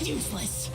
Useless.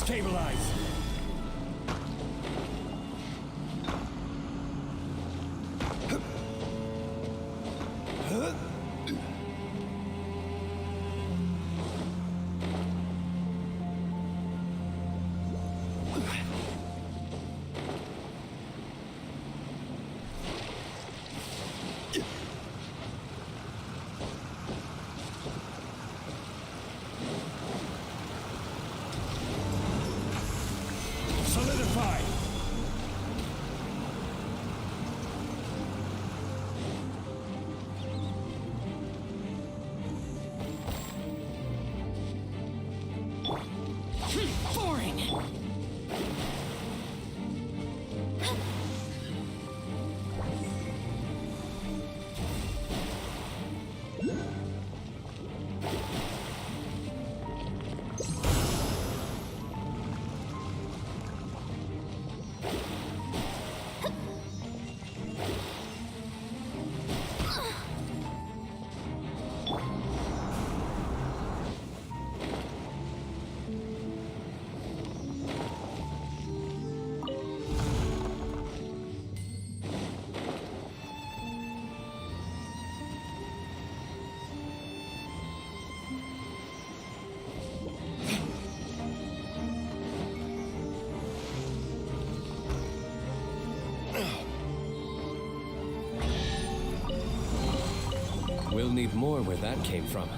Stabilize! We'll need more where that came from.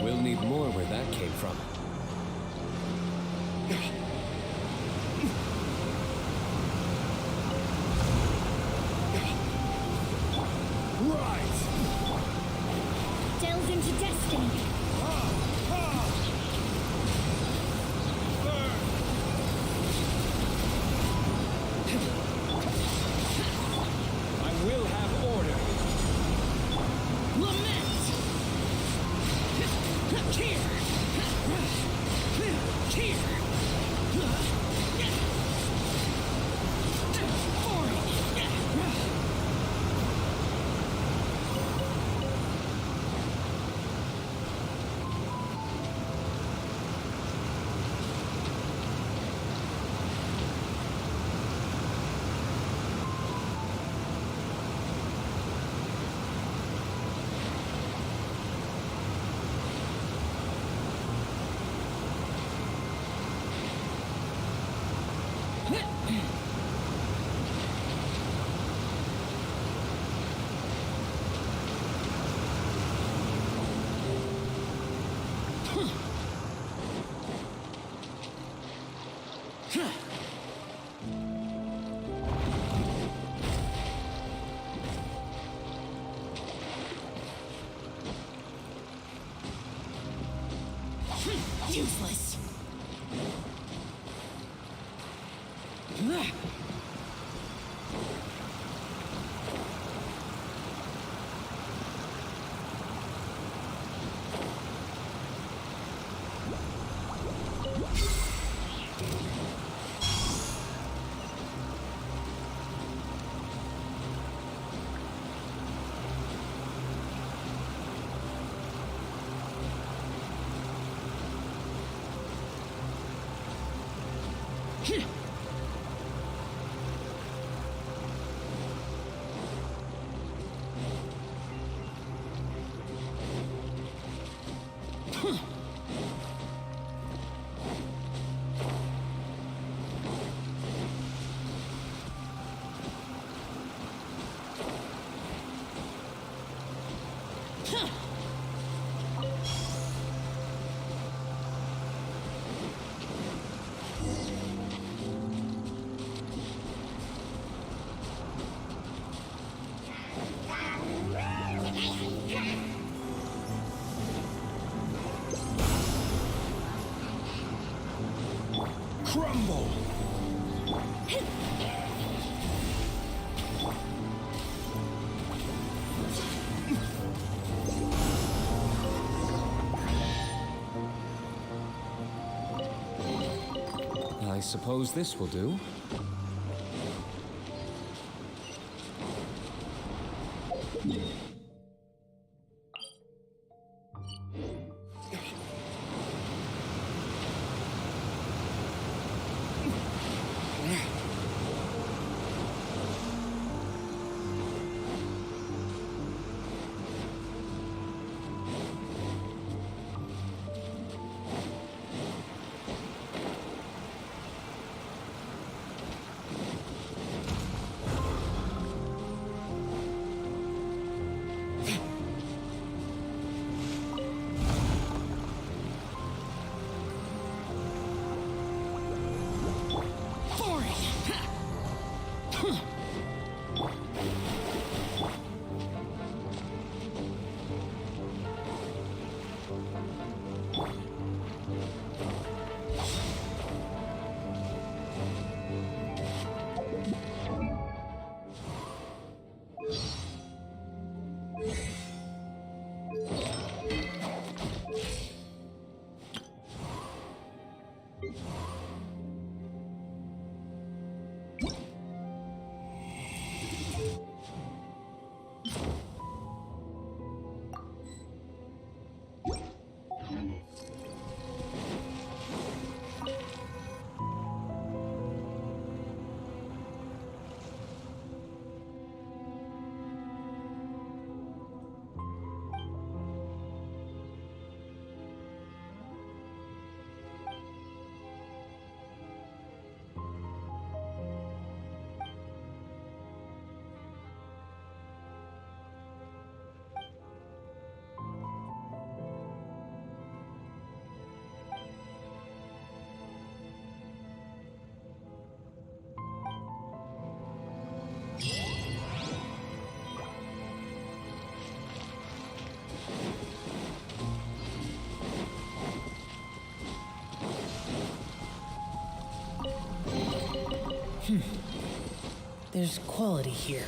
We'll need more where that came from. Delve into destiny. I will have order. Lament. Useless. Crumble! I suppose this will do. There's quality here.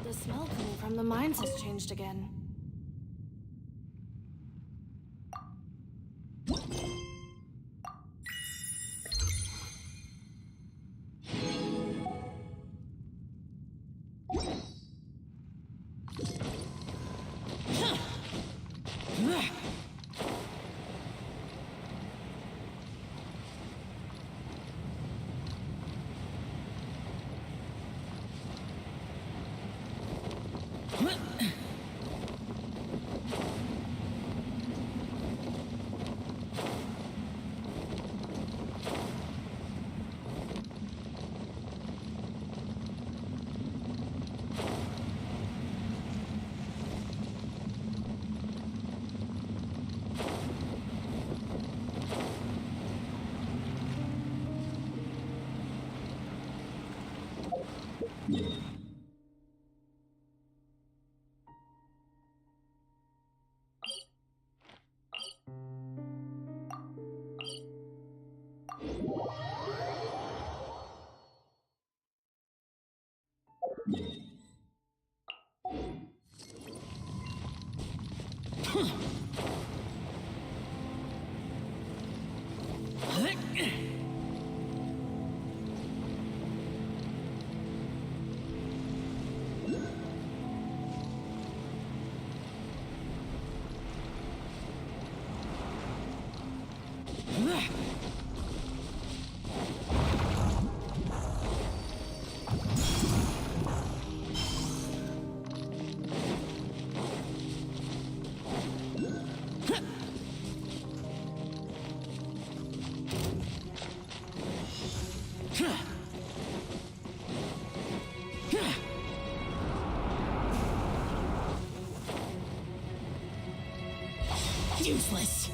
The smell coming from the mines has changed again. Useless.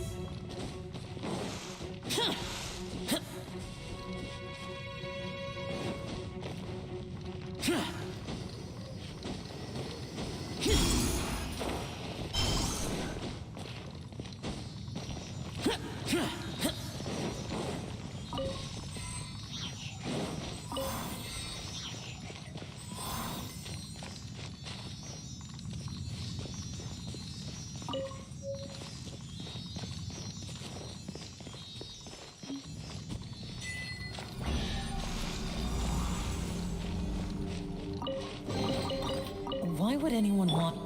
Why would anyone want...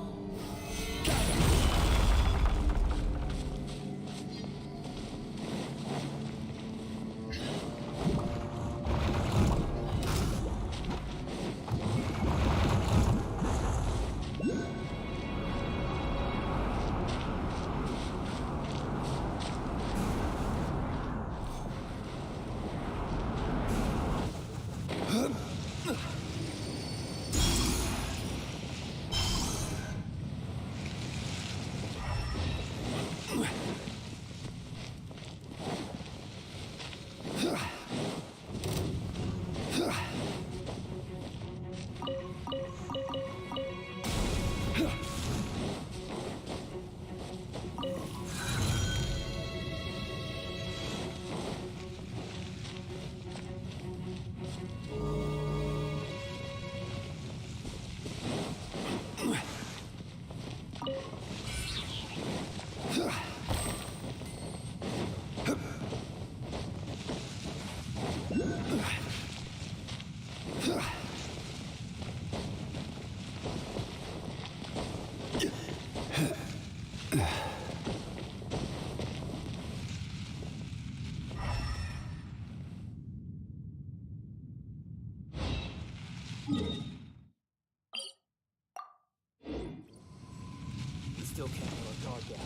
Still can't let our guard down.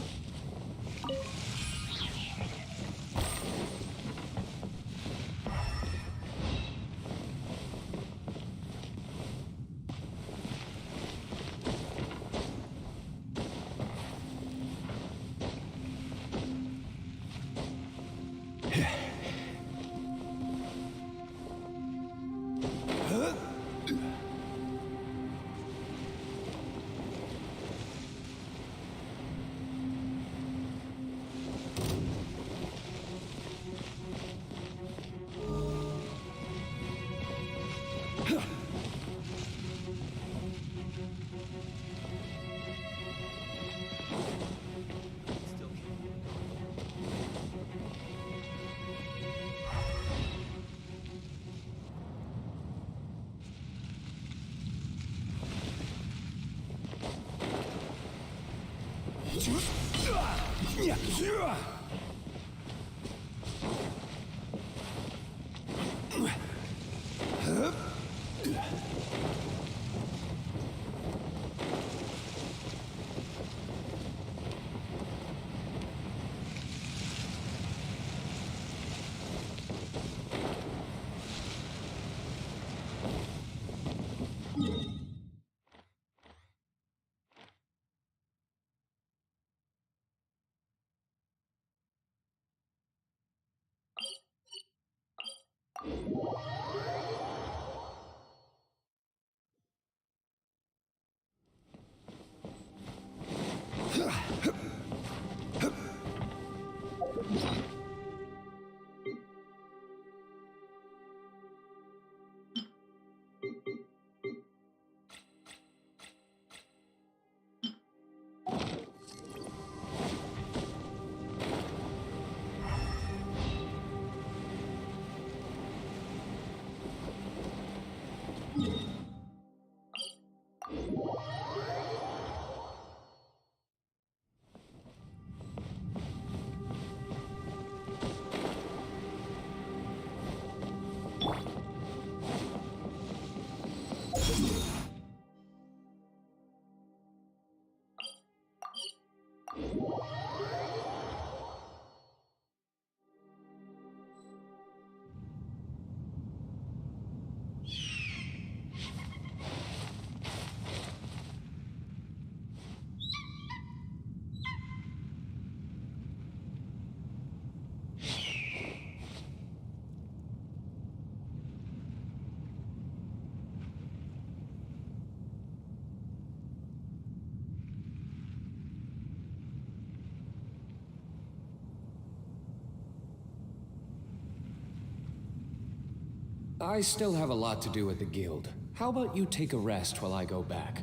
I still have a lot to do at the guild. How about you take a rest while I go back?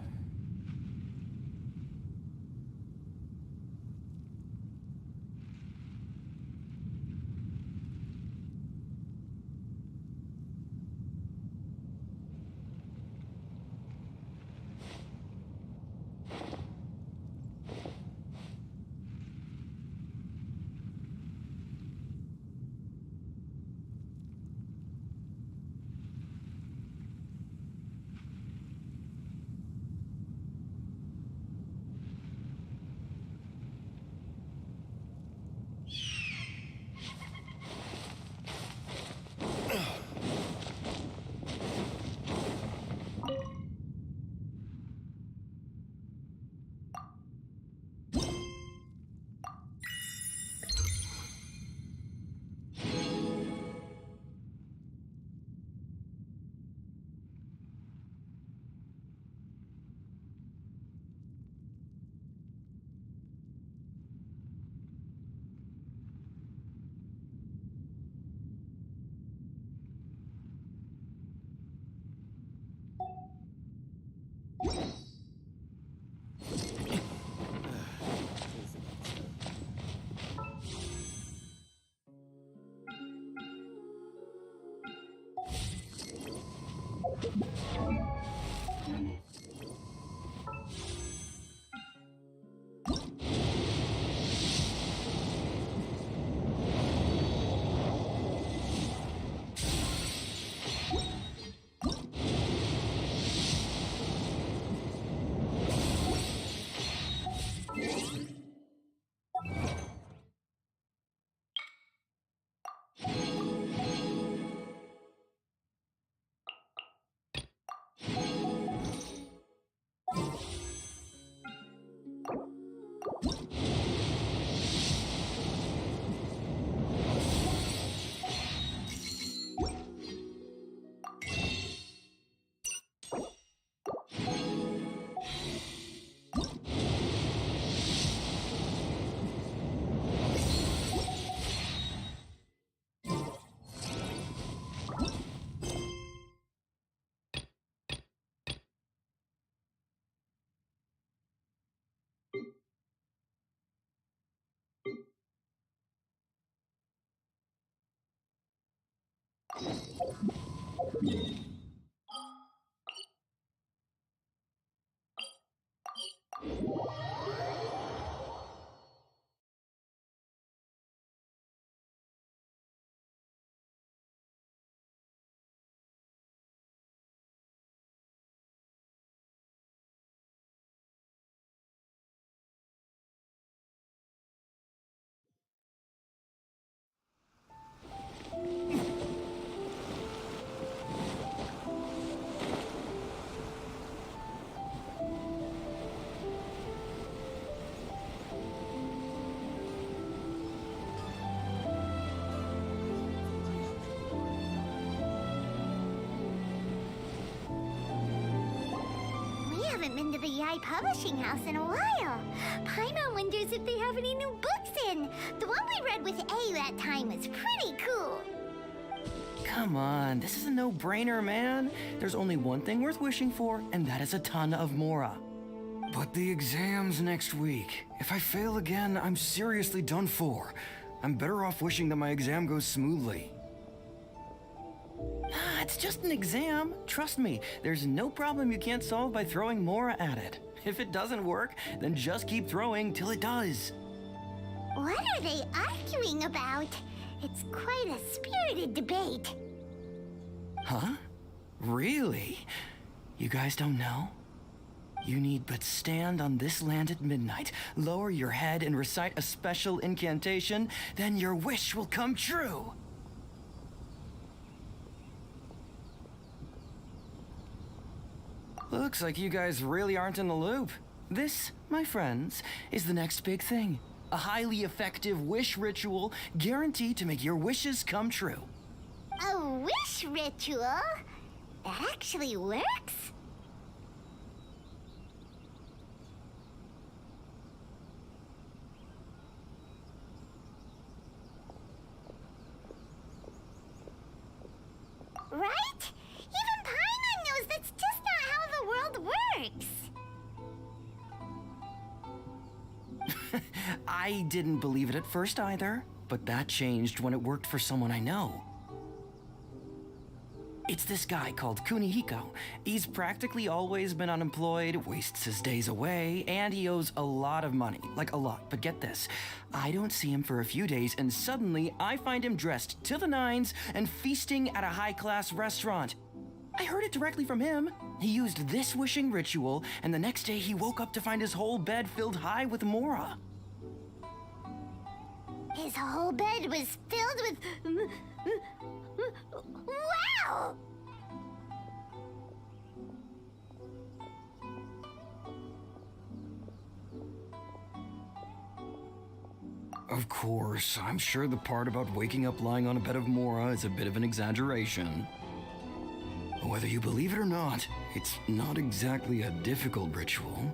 Haven't been to the Yai Publishing House in a while. Paimon wonders if they have any new books in. The one we read with A that time was pretty cool. Come on, this is a no-brainer, man. There's only one thing worth wishing for, and that is a ton of Mora. But the exam's next week. If I fail again, I'm seriously done for. I'm better off wishing that my exam goes smoothly. Ah, it's just an exam. Trust me, there's no problem you can't solve by throwing Mora at it. If it doesn't work, then just keep throwing till it does. What are they arguing about? It's quite a spirited debate. Huh? Really? You guys don't know? You need but stand on this land at midnight, lower your head, and recite a special incantation, then your wish will come true. Looks like you guys really aren't in the loop. This, my friends, is the next big thing. A highly effective wish ritual guaranteed to make your wishes come true. A wish ritual? That actually works? Right? Even Paimon knows that's just not how the world works. I didn't believe it at first either, but that changed when it worked for someone I know. It's this guy called Kunihiko. He's practically always been unemployed, wastes his days away, and he owes a lot of money. Like a lot, but get this. I don't see him for a few days, and suddenly I find him dressed to the nines and feasting at a high-class restaurant. I heard it directly from him. He used this wishing ritual, and the next day he woke up to find his whole bed filled high with mora. His whole bed was filled with... Wow! Of course, I'm sure the part about waking up lying on a bed of mora is a bit of an exaggeration. Whether you believe it or not, it's not exactly a difficult ritual.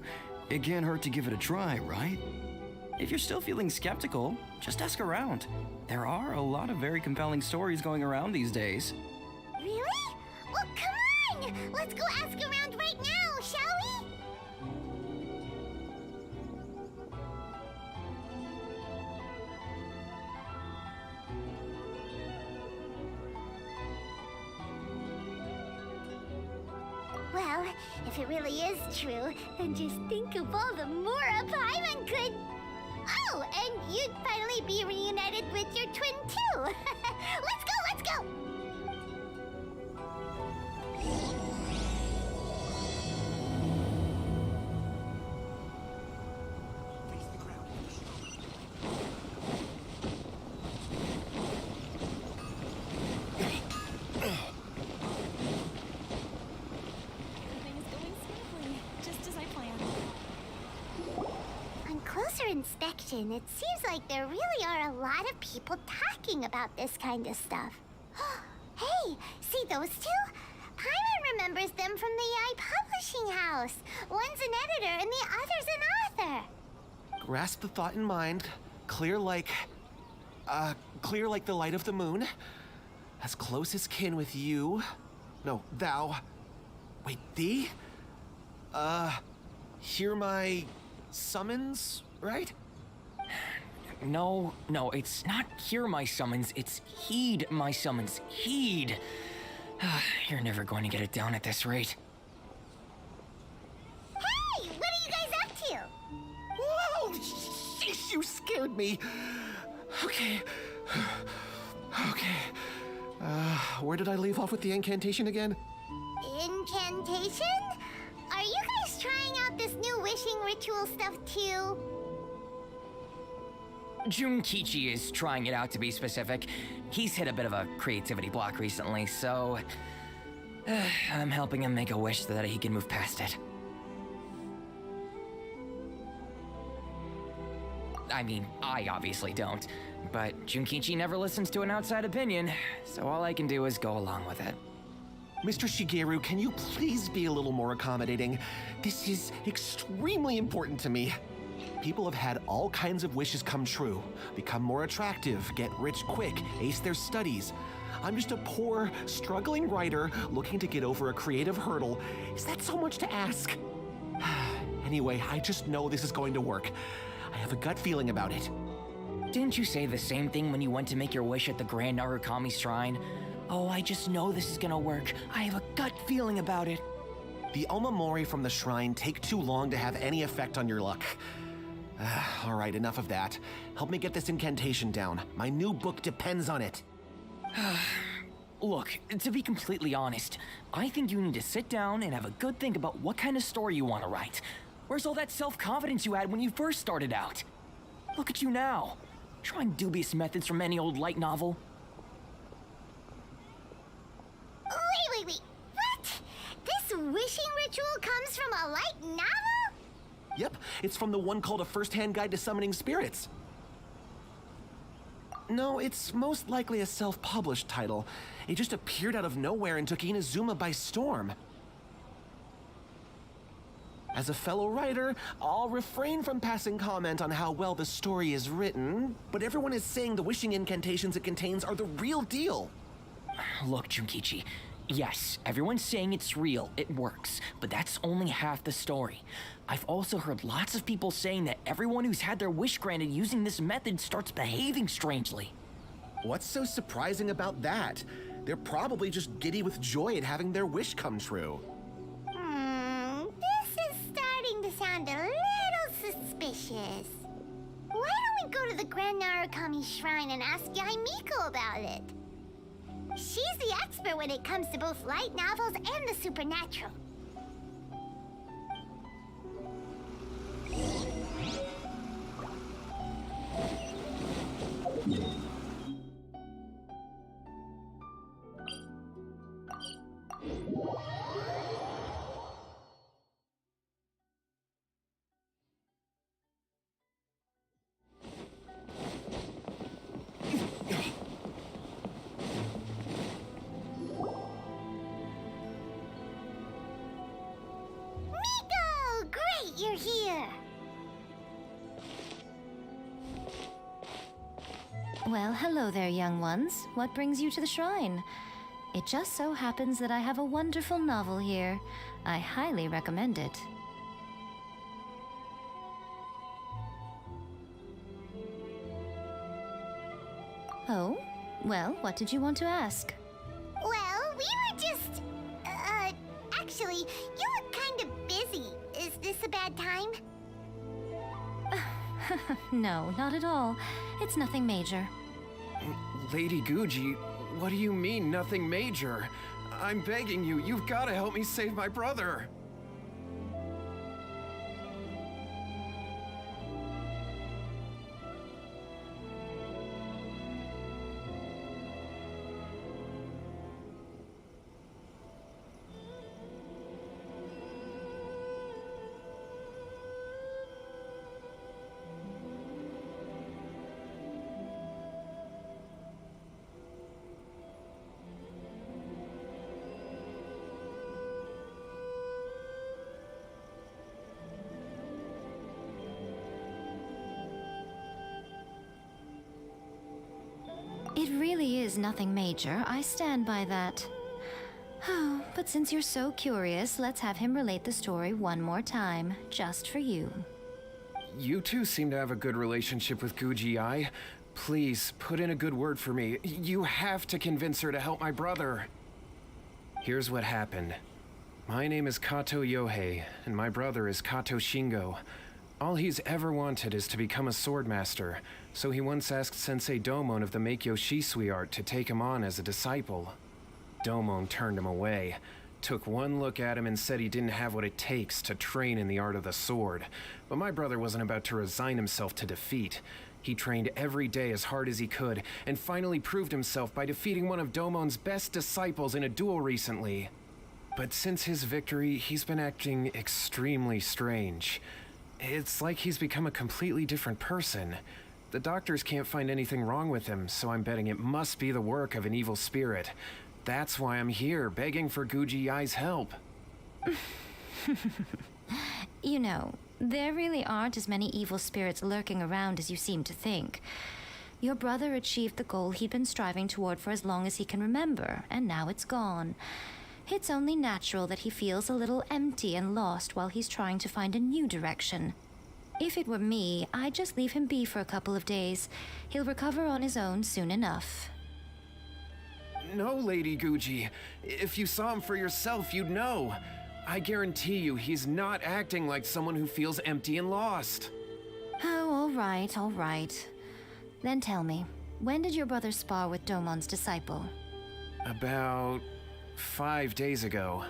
It can't hurt to give it a try, right? If you're still feeling skeptical, just ask around. There are a lot of very compelling stories going around these days. Really? Well, come on! Let's go ask around right now, shall we? Well, if it really is true, then just think of all the Mora Paimon could... Oh, and you'd finally be reunited with your twin, too! Let's go, let's go! Everything is going smoothly, just as I planned. On closer inspection, it seems like there really are a lot of people talking about this kind of stuff. Hey, see those two? Paimon remembers them from the AI publishing house. One's an editor and the other's an author. Grasp the thought in mind. Clear like the light of the moon. As close as kin with you. No, thou. Wait, thee? Hear my summons, right? No, it's not hear my summons, it's heed my summons. Heed! You're never going to get it down at this rate. Hey, what are you guys up to? Whoa! Sheesh, you scared me. Okay. Where did I leave off with the incantation again? Incantation? Are you guys trying out this new wishing ritual stuff too? Junkichi is trying it out, to be specific. He's hit a bit of a creativity block recently, so... I'm helping him make a wish so that he can move past it. I mean, I obviously don't, but Junkichi never listens to an outside opinion, so all I can do is go along with it. Mr. Shigeru, can you please be a little more accommodating? This is extremely important to me. People have had all kinds of wishes come true, become more attractive, get rich quick, ace their studies. I'm just a poor, struggling writer looking to get over a creative hurdle. Is that so much to ask? Anyway, I just know this is going to work. I have a gut feeling about it. Didn't you say the same thing when you went to make your wish at the Grand Narukami Shrine? Oh, I just know this is gonna work. I have a gut feeling about it. The Omamori from the shrine take too long to have any effect on your luck. All right, enough of that. Help me get this incantation down. My new book depends on it. Look, to be completely honest, I think you need to sit down and have a good think about what kind of story you want to write. Where's all that self-confidence you had when you first started out? Look at you now, trying dubious methods from any old light novel. Wait. What? This wishing ritual comes from a light novel? Yep, it's from the one called A First-Hand Guide to Summoning Spirits. No, it's most likely a self-published title. It just appeared out of nowhere and took Inazuma by storm. As a fellow writer, I'll refrain from passing comment on how well the story is written, but everyone is saying the wishing incantations it contains are the real deal. Look, Junkichi, yes, everyone's saying it's real, it works, but that's only half the story. I've also heard lots of people saying that everyone who's had their wish granted using this method starts behaving strangely. What's so surprising about that? They're probably just giddy with joy at having their wish come true. This is starting to sound a little suspicious. Why don't we go to the Grand Narukami Shrine and ask Yaimiko about it? She's the expert when it comes to both light novels and the supernatural. Miko! Great, you're here! Well, hello there, young ones. What brings you to the shrine? It just so happens that I have a wonderful novel here. I highly recommend it. Oh? Well, what did you want to ask? Well, we were just... actually, you look kind of busy. Is this a bad time? No, not at all. It's nothing major. Lady Guji, what do you mean, nothing major? I'm begging you, you've got to help me save my brother. It really is nothing major. I stand by that. Oh, but since you're so curious, let's have him relate the story one more time, just for you. You two seem to have a good relationship with Guji-ai. Please, put in a good word for me. You have to convince her to help my brother. Here's what happened. My name is Kato Yohei, and my brother is Kato Shingo. All he's ever wanted is to become a swordmaster, so he once asked Sensei Domon of the Meikyo Shisui art to take him on as a disciple. Domon turned him away, took one look at him and said he didn't have what it takes to train in the art of the sword. But my brother wasn't about to resign himself to defeat. He trained every day as hard as he could, and finally proved himself by defeating one of Domon's best disciples in a duel recently. But since his victory, he's been acting extremely strange. It's like he's become a completely different person. The doctors can't find anything wrong with him, so I'm betting it must be the work of an evil spirit. That's why I'm here, begging for Guji-ai's help. You know, there really aren't as many evil spirits lurking around as you seem to think. Your brother achieved the goal he'd been striving toward for as long as he can remember, and now it's gone. It's only natural that he feels a little empty and lost while he's trying to find a new direction. If it were me, I'd just leave him be for a couple of days. He'll recover on his own soon enough. No, Lady Guji. If you saw him for yourself, you'd know. I guarantee you, he's not acting like someone who feels empty and lost. Oh, all right. Then tell me, when did your brother spar with Domon's disciple? About 5 days ago.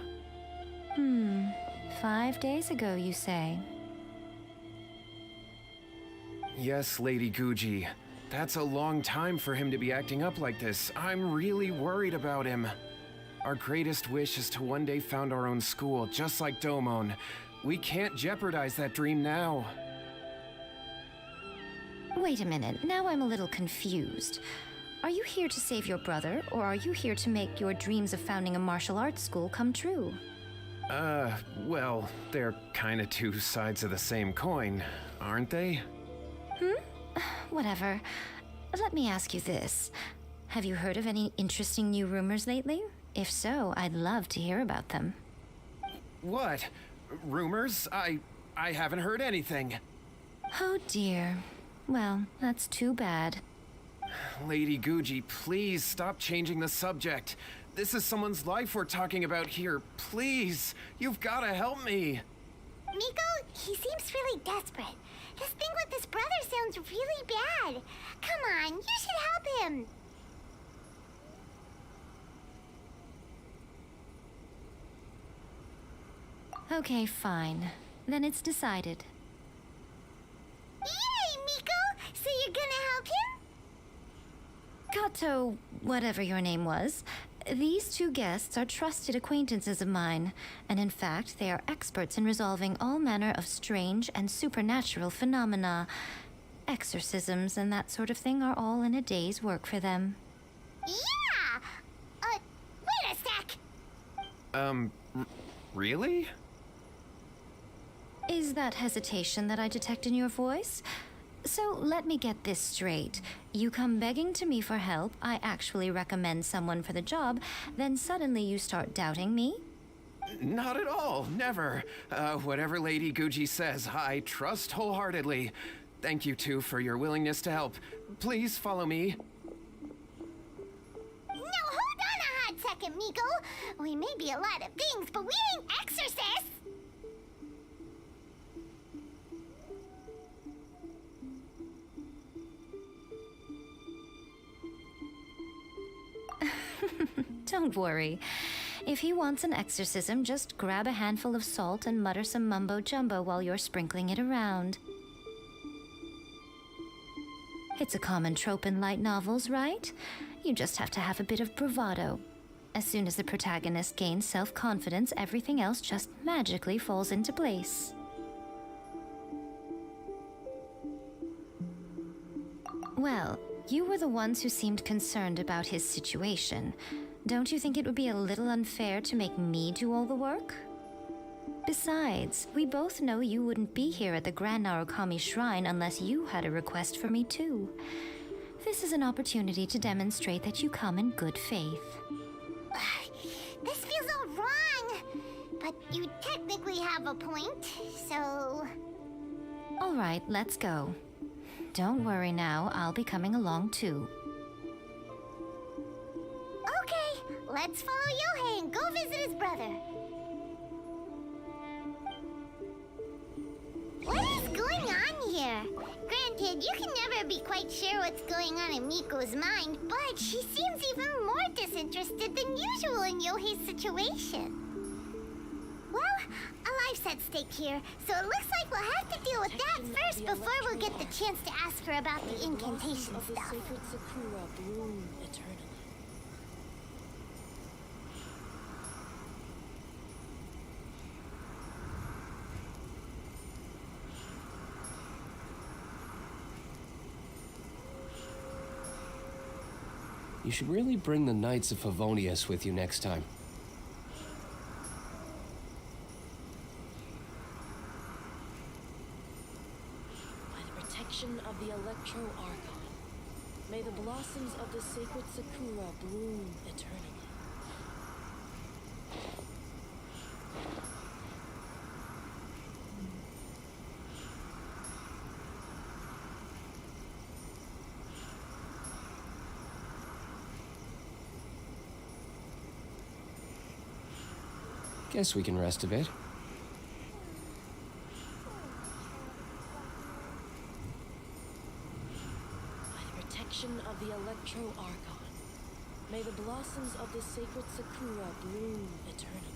5 days ago, you say? Yes, Lady Guji. That's a long time for him to be acting up like this. I'm really worried about him. Our greatest wish is to one day found our own school, just like Domon. We can't jeopardize that dream now. Wait a minute, now I'm a little confused. Are you here to save your brother, or are you here to make your dreams of founding a martial arts school come true? Well, they're kinda two sides of the same coin, aren't they? Whatever. Let me ask you this. Have you heard of any interesting new rumors lately? If so, I'd love to hear about them. What? Rumors? I haven't heard anything. Oh dear. Well, that's too bad. Lady Guji, please stop changing the subject. This is someone's life we're talking about here. Please, you've gotta help me. Miko, he seems really desperate. His thing with his brother sounds really bad. Come on, you should help him. Okay, fine. Then it's decided. Yay, Miko! So you're gonna help him? Kato, whatever your name was, these two guests are trusted acquaintances of mine, and in fact, they are experts in resolving all manner of strange and supernatural phenomena. Exorcisms and that sort of thing are all in a day's work for them. Yeah! Wait a sec! Really? Is that hesitation that I detect in your voice? So let me get this straight. You come begging to me for help, I actually recommend someone for the job, then suddenly you start doubting me? Not at all, never. Whatever Lady Guji says, I trust wholeheartedly. Thank you two for your willingness to help. Please follow me. No, hold on a hot second, Miko. We may be a lot of things, but we ain't exorcists. Don't worry. If he wants an exorcism, just grab a handful of salt and mutter some mumbo-jumbo while you're sprinkling it around. It's a common trope in light novels, right? You just have to have a bit of bravado. As soon as the protagonist gains self-confidence, everything else just magically falls into place. Well, you were the ones who seemed concerned about his situation. Don't you think it would be a little unfair to make me do all the work? Besides, we both know you wouldn't be here at the Grand Narukami Shrine unless you had a request for me too. This is an opportunity to demonstrate that you come in good faith. This feels all wrong. But you technically have a point, so... All right, let's go. Don't worry now, I'll be coming along too. Okay, let's follow Yohei and go visit his brother. What is going on here? Granted, you can never be quite sure what's going on in Miko's mind, but she seems even more disinterested than usual in Yohei's situation. Well, a life's at stake here, so it looks like we'll have to deal with that first before we'll get the chance to ask her about the incantation of the stuff. sacred Sakura bloom eternally. You should really bring the Knights of Favonius with you next time. By the protection of the Electro Archon, may the blossoms of the sacred Sakura bloom eternally. Guess we can rest a bit. By the protection of the Electro Archon, May the blossoms of the sacred Sakura bloom eternally.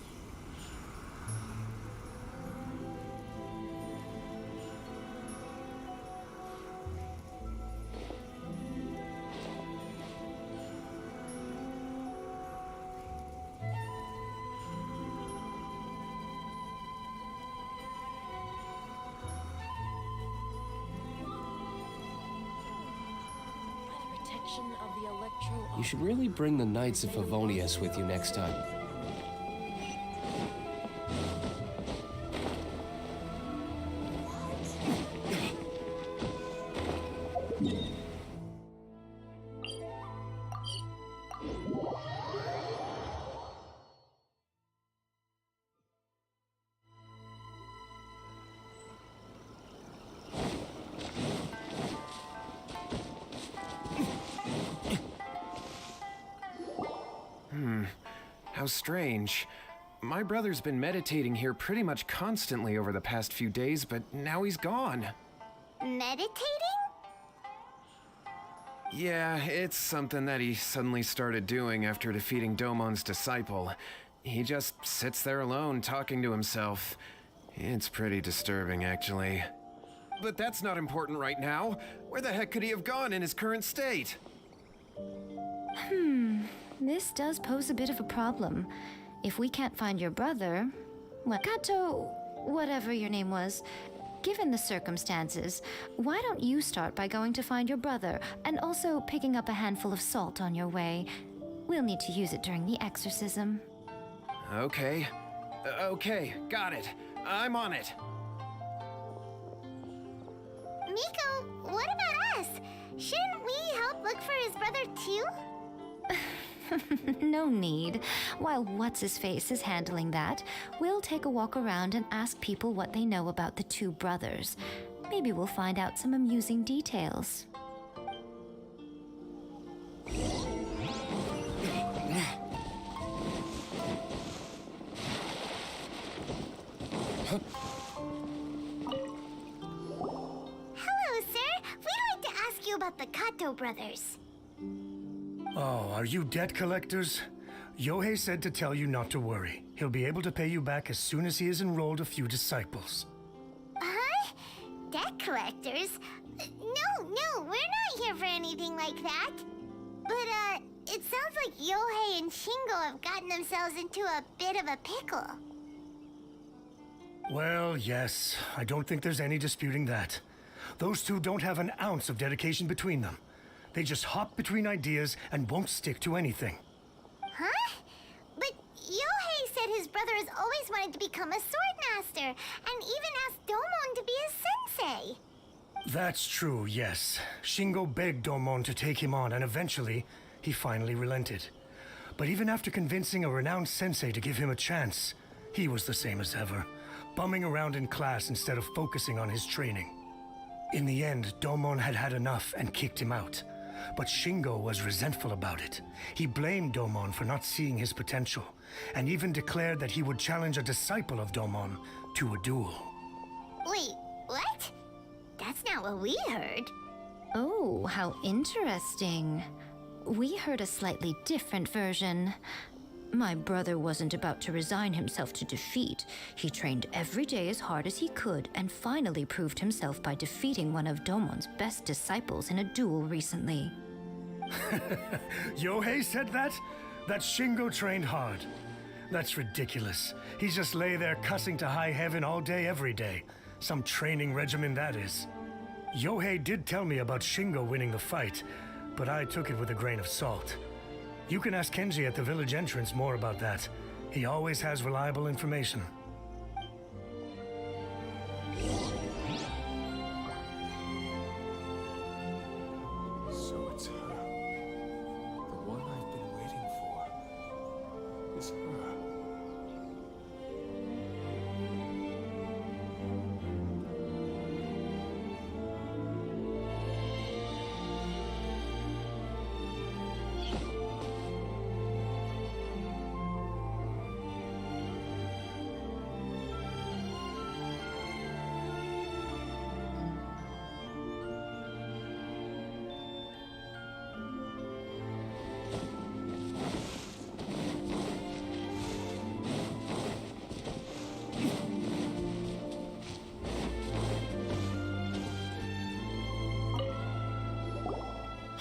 Of the electro You should really bring the Knights of Favonius with you next time. How strange. My brother's been meditating here pretty much constantly over the past few days, but now he's gone. Meditating? Yeah, it's something that he suddenly started doing after defeating Domon's disciple. He just sits there alone, talking to himself. It's pretty disturbing, actually. But that's not important right now. Where the heck could he have gone in his current state? This does pose a bit of a problem. If we can't find your brother, well, Kato, whatever your name was, given the circumstances, why don't you start by going to find your brother and also picking up a handful of salt on your way? We'll need to use it during the exorcism. Okay. Okay, got it. I'm on it. Miko, what about us? Shouldn't we help look for his brother too? No need. While What's-His-Face is handling that, we'll take a walk around and ask people what they know about the two brothers. Maybe we'll find out some amusing details. Hello, sir. We'd like to ask you about the Kato brothers. Oh, are you debt collectors? Yohei said to tell you not to worry. He'll be able to pay you back as soon as he has enrolled a few disciples. Huh? Debt collectors? No, we're not here for anything like that. But, it sounds like Yohei and Shingo have gotten themselves into a bit of a pickle. Well, yes. I don't think there's any disputing that. Those two don't have an ounce of dedication between them. They just hop between ideas and won't stick to anything. Huh? But Yohei said his brother has always wanted to become a sword master, and even asked Domon to be his sensei. That's true, yes. Shingo begged Domon to take him on, and eventually, he finally relented. But even after convincing a renowned sensei to give him a chance, he was the same as ever, bumming around in class instead of focusing on his training. In the end, Domon had had enough and kicked him out. But Shingo was resentful about it. He blamed Domon for not seeing his potential, and even declared that he would challenge a disciple of Domon to a duel. Wait, what? That's not what we heard. Oh, how interesting. We heard a slightly different version. My brother wasn't about to resign himself to defeat. He trained every day as hard as he could and finally proved himself by defeating one of Domon's best disciples in a duel recently. Yohei said that? That Shingo trained hard. That's ridiculous. He just lay there cussing to high heaven all day, every day. Some training regimen, that is. Yohei did tell me about Shingo winning the fight, but I took it with a grain of salt. You can ask Kenji at the village entrance more about that. He always has reliable information. So it's her. The one I've been waiting for. It's her.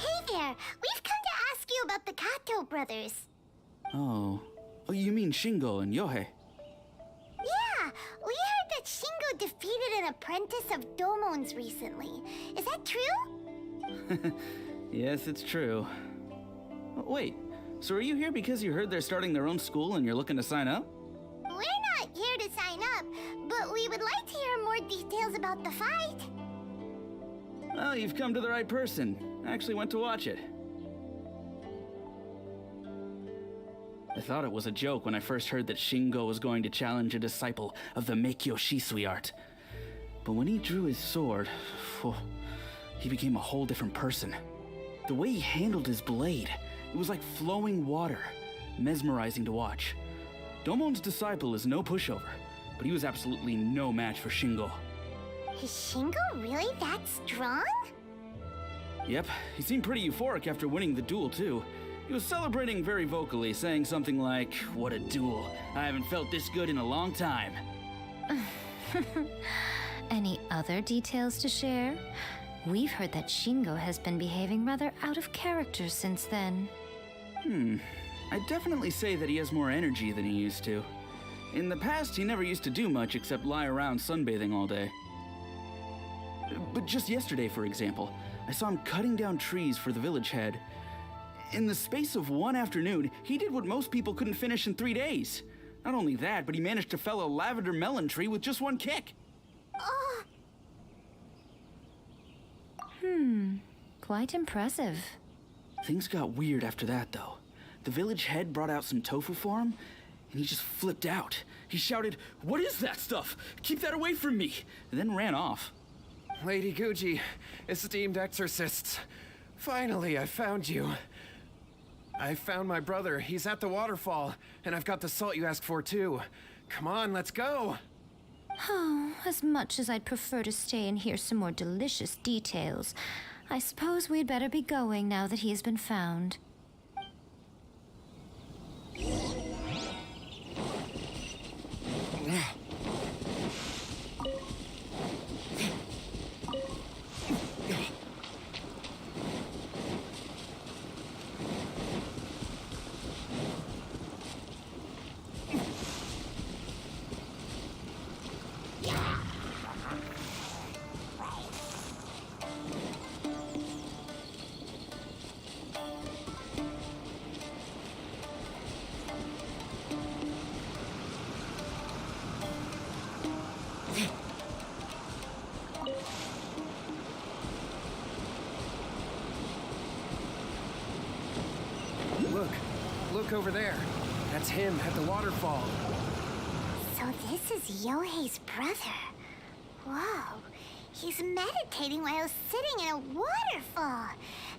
Hey there! We've come to ask you about the Kato brothers. Oh, you mean Shingo and Yohei? Yeah, we heard that Shingo defeated an apprentice of Domon's recently. Is that true? Yes, it's true. Wait, so are you here because you heard they're starting their own school and you're looking to sign up? We're not here to sign up, but we would like to hear more details about the fight. Well, you've come to the right person. I actually went to watch it. I thought it was a joke when I first heard that Shingo was going to challenge a disciple of the Meikyo Shisui art. But when he drew his sword, he became a whole different person. The way he handled his blade, it was like flowing water, mesmerizing to watch. Domon's disciple is no pushover, but he was absolutely no match for Shingo. Is Shingo really that strong? Yep, he seemed pretty euphoric after winning the duel too. He was celebrating very vocally, saying something like, "What a duel. I haven't felt this good in a long time." Any other details to share? We've heard that Shingo has been behaving rather out of character since then. I'd definitely say that he has more energy than he used to. In the past, he never used to do much except lie around sunbathing all day. But just yesterday, for example, I saw him cutting down trees for the village head. In the space of one afternoon, he did what most people couldn't finish in 3 days. Not only that, but he managed to fell a lavender melon tree with just one kick. Quite impressive. Things got weird after that, though. The village head brought out some tofu for him, and he just flipped out. He shouted, "What is that stuff? Keep that away from me!" and then ran off. Lady Guji, esteemed exorcists. Finally, I found you. I found my brother. He's at the waterfall, and I've got the salt you asked for, too. Come on, let's go. Oh, as much as I'd prefer to stay and hear some more delicious details, I suppose we'd better be going now that he has been found. Look over there. That's him at the waterfall. So this is Yohei's brother. Whoa. He's meditating while sitting in a waterfall.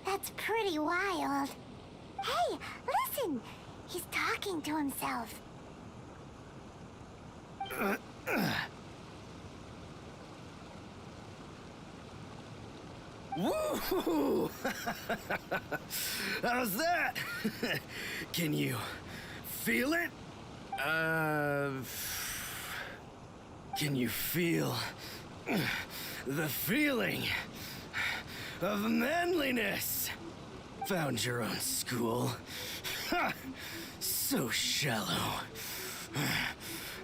That's pretty wild. Hey, listen. He's talking to himself. Woo! How's that? Can you feel it? Can you feel the feeling of manliness? Found your own school. Ha! So shallow.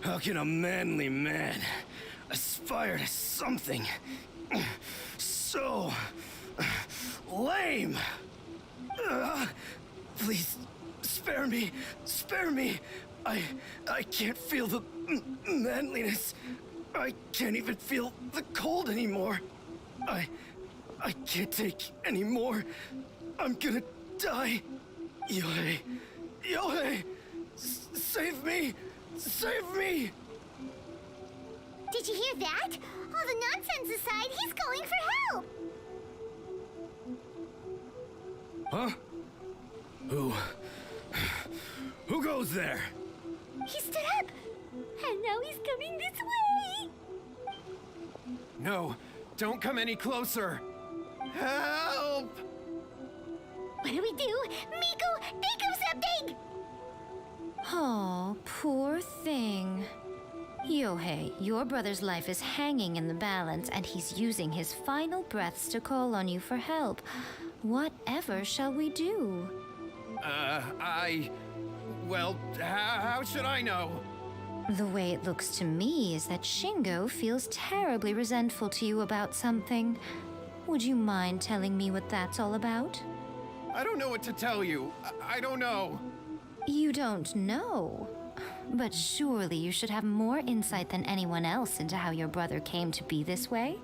How can a manly man aspire to something so lame? Please, spare me. Spare me. I can't feel the manliness. I can't even feel the cold anymore. I can't take any more. I'm gonna die. Yohei. Yohei! Save me! Save me! Did you hear that? All the nonsense aside, he's calling for help. Huh? Who goes there? He stood up, and now he's coming this way. No, don't come any closer. Help! What do we do? Miko, think of something! Oh, poor thing. Yohei, your brother's life is hanging in the balance, and he's using his final breaths to call on you for help. Whatever shall we do? Well, how should I know? The way it looks to me is that Shingo feels terribly resentful to you about something. Would you mind telling me what that's all about? I don't know what to tell you. I don't know. You don't know? But surely you should have more insight than anyone else into how your brother came to be this way?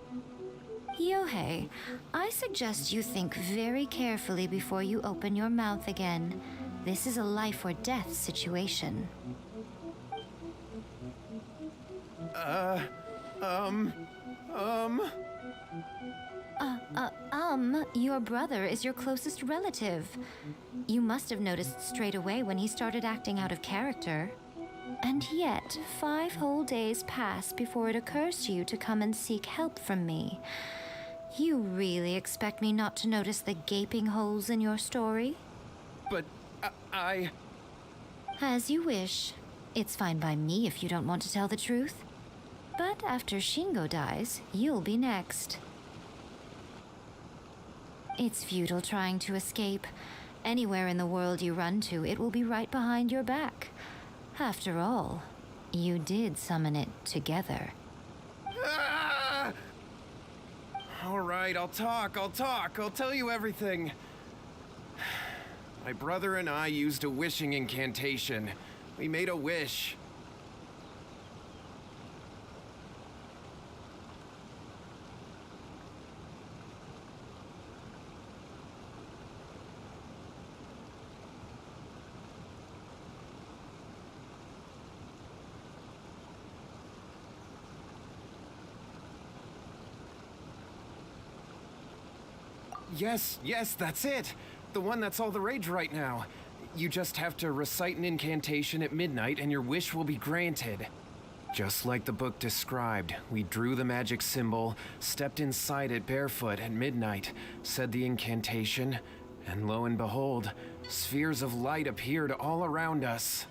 Yohei, I suggest you think very carefully before you open your mouth again. This is a life or death situation. Your brother is your closest relative. You must have noticed straight away when he started acting out of character. And yet, 5 whole days pass before it occurs to you to come and seek help from me. You really expect me not to notice the gaping holes in your story? But I... As you wish. It's fine by me if you don't want to tell the truth. But after Shingo dies, you'll be next. It's futile trying to escape. Anywhere in the world you run to, it will be right behind your back. After all, you did summon it together. Ah! All right, I'll talk. I'll tell you everything. My brother and I used a wishing incantation. We made a wish. Yes, that's it. The one that's all the rage right now. You just have to recite an incantation at midnight and your wish will be granted. Just like the book described, we drew the magic symbol, stepped inside it barefoot at midnight, said the incantation, and lo and behold, spheres of light appeared all around us.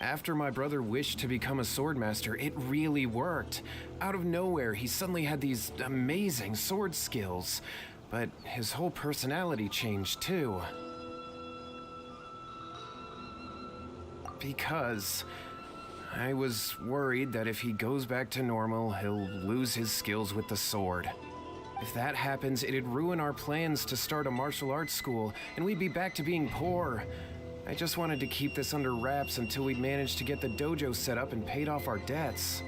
After my brother wished to become a swordmaster, it really worked. Out of nowhere, he suddenly had these amazing sword skills. But his whole personality changed too. Because I was worried that if he goes back to normal, he'll lose his skills with the sword. If that happens, it'd ruin our plans to start a martial arts school, and we'd be back to being poor. I just wanted to keep this under wraps until we'd managed to get the dojo set up and paid off our debts.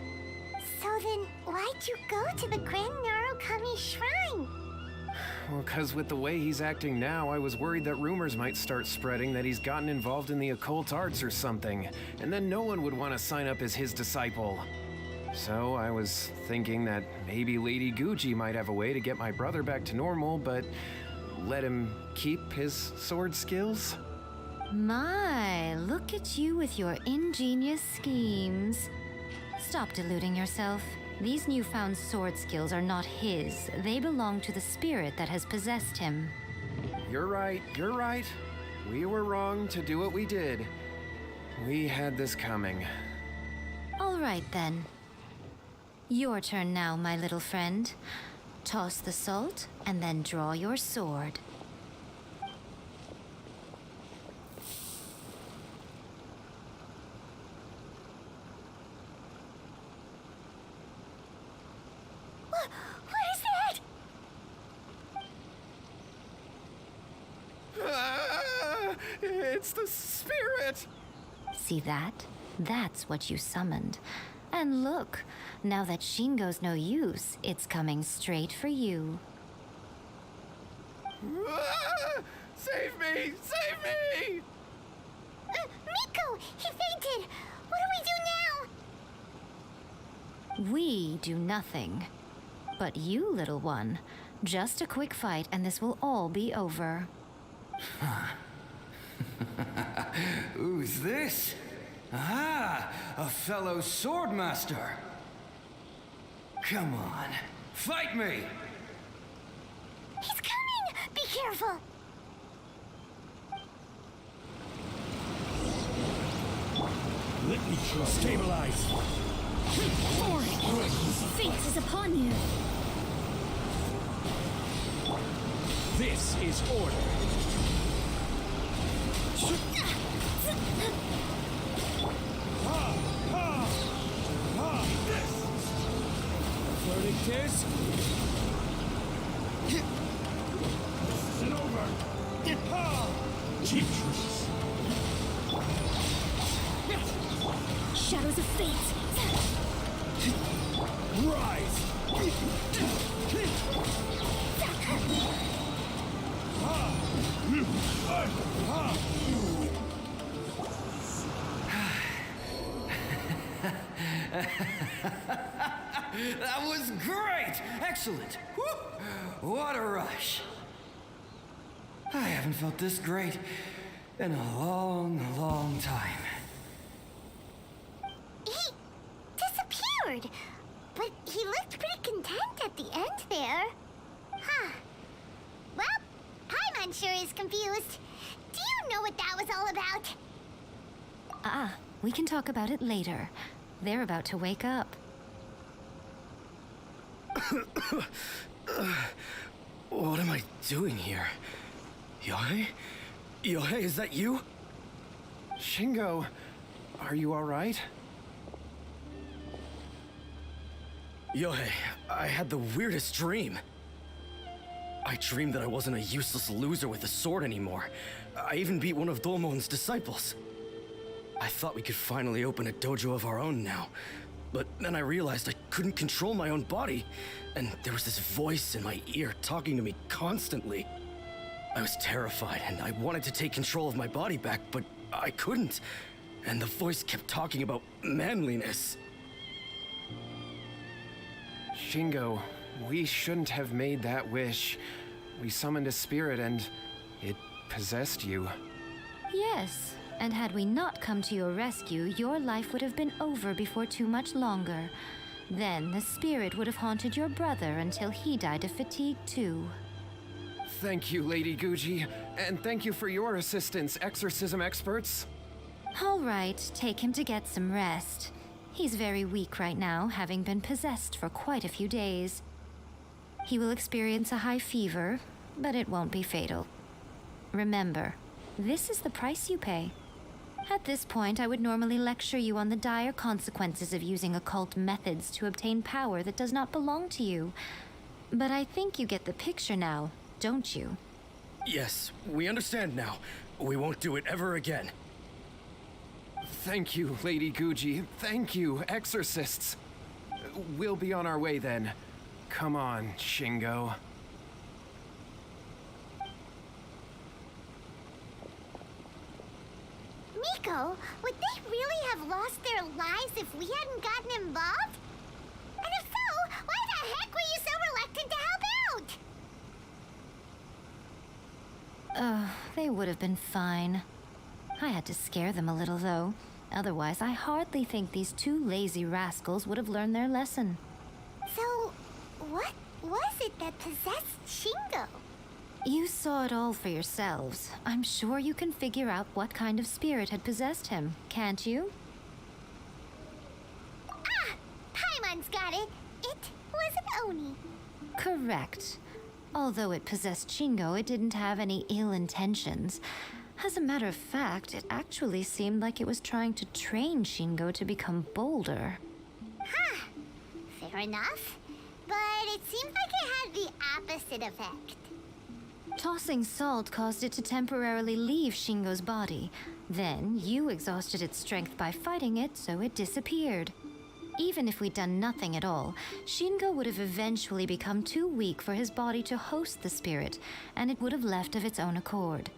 So then, why'd you go to the Grand Narukami Shrine? Well, 'cause with the way he's acting now, I was worried that rumors might start spreading that he's gotten involved in the occult arts or something, and then no one would want to sign up as his disciple. So I was thinking that maybe Lady Guji might have a way to get my brother back to normal, but let him keep his sword skills? My, look at you with your ingenious schemes. Stop deluding yourself. These newfound sword skills are not his. They belong to the spirit that has possessed him. You're right. We were wrong to do what we did. We had this coming. All right, then. Your turn now, my little friend. Toss the salt, and then draw your sword. It's the spirit! See that? That's what you summoned. And look, now that Shingo's no use, it's coming straight for you. Save me! Save me! Miko! He fainted! What do we do now? We do nothing. But you, little one, just a quick fight and this will all be over. Who's this? Ah, a fellow swordmaster. Come on, fight me! He's coming! Be careful! Let me stabilize. Fate is upon you. This is order. Verdict is... This isn't over. Cheap tricks. Shadows of fate. Rise! That was great! Excellent! Whew. What a rush! I haven't felt this great in a long, long time. He disappeared, but he looked pretty content at the end there. Huh. Well, Paimon sure is confused. Do you know what that was all about? We can talk about it later. They're about to wake up. What am I doing here? Yohei? Yohei, is that you? Shingo, are you alright? Yohei, I had the weirdest dream. I dreamed that I wasn't a useless loser with a sword anymore. I even beat one of Domon's disciples. I thought we could finally open a dojo of our own now. But then I realized I couldn't control my own body, and there was this voice in my ear talking to me constantly. I was terrified, and I wanted to take control of my body back, but I couldn't. And the voice kept talking about manliness. Shingo, we shouldn't have made that wish. We summoned a spirit and it possessed you. Yes, and had we not come to your rescue, your life would have been over before too much longer. Then the spirit would have haunted your brother until he died of fatigue too. Thank you, Lady Guji, and thank you for your assistance, exorcism experts. All right, take him to get some rest. He's very weak right now, having been possessed for quite a few days. He will experience a high fever, but it won't be fatal. Remember, this is the price you pay. At this point, I would normally lecture you on the dire consequences of using occult methods to obtain power that does not belong to you. But I think you get the picture now, don't you? Yes, we understand now. We won't do it ever again. Thank you, Lady Guji. Thank you, exorcists. We'll be on our way then. Come on, Shingo. Miko, would they really have lost their lives if we hadn't gotten involved? And if so, why the heck were you so reluctant to help out? They would have been fine. I had to scare them a little, though. Otherwise, I hardly think these two lazy rascals would have learned their lesson. So, what was it that possessed Shingo? You saw it all for yourselves. I'm sure you can figure out what kind of spirit had possessed him, can't you? Ah! Paimon's got it. It was an Oni. Correct. Although it possessed Shingo, it didn't have any ill intentions. As a matter of fact, it actually seemed like it was trying to train Shingo to become bolder. Huh. Fair enough. But it seems like it had the opposite effect. Tossing salt caused it to temporarily leave Shingo's body. Then, you exhausted its strength by fighting it, so it disappeared. Even if we'd done nothing at all, Shingo would have eventually become too weak for his body to host the spirit, and it would have left of its own accord.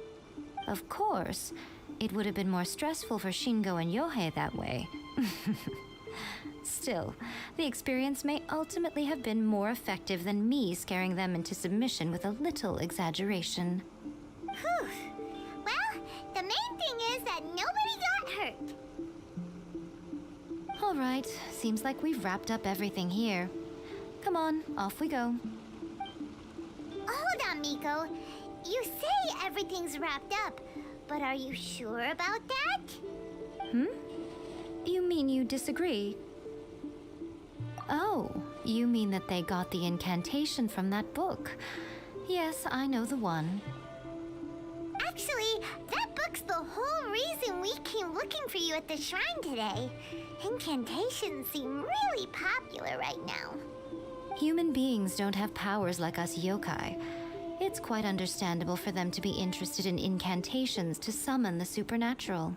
Of course, it would have been more stressful for Shingo and Yohei that way. Still, the experience may ultimately have been more effective than me scaring them into submission with a little exaggeration. Whew. Well, the main thing is that nobody got hurt. All right, seems like we've wrapped up everything here. Come on, off we go. Hold on, Miko. You say everything's wrapped up, but are you sure about that? You mean you disagree? Oh, you mean that they got the incantation from that book? Yes, I know the one. Actually, that book's the whole reason we came looking for you at the shrine today. Incantations seem really popular right now. Human beings don't have powers like us yokai. It's quite understandable for them to be interested in incantations to summon the supernatural.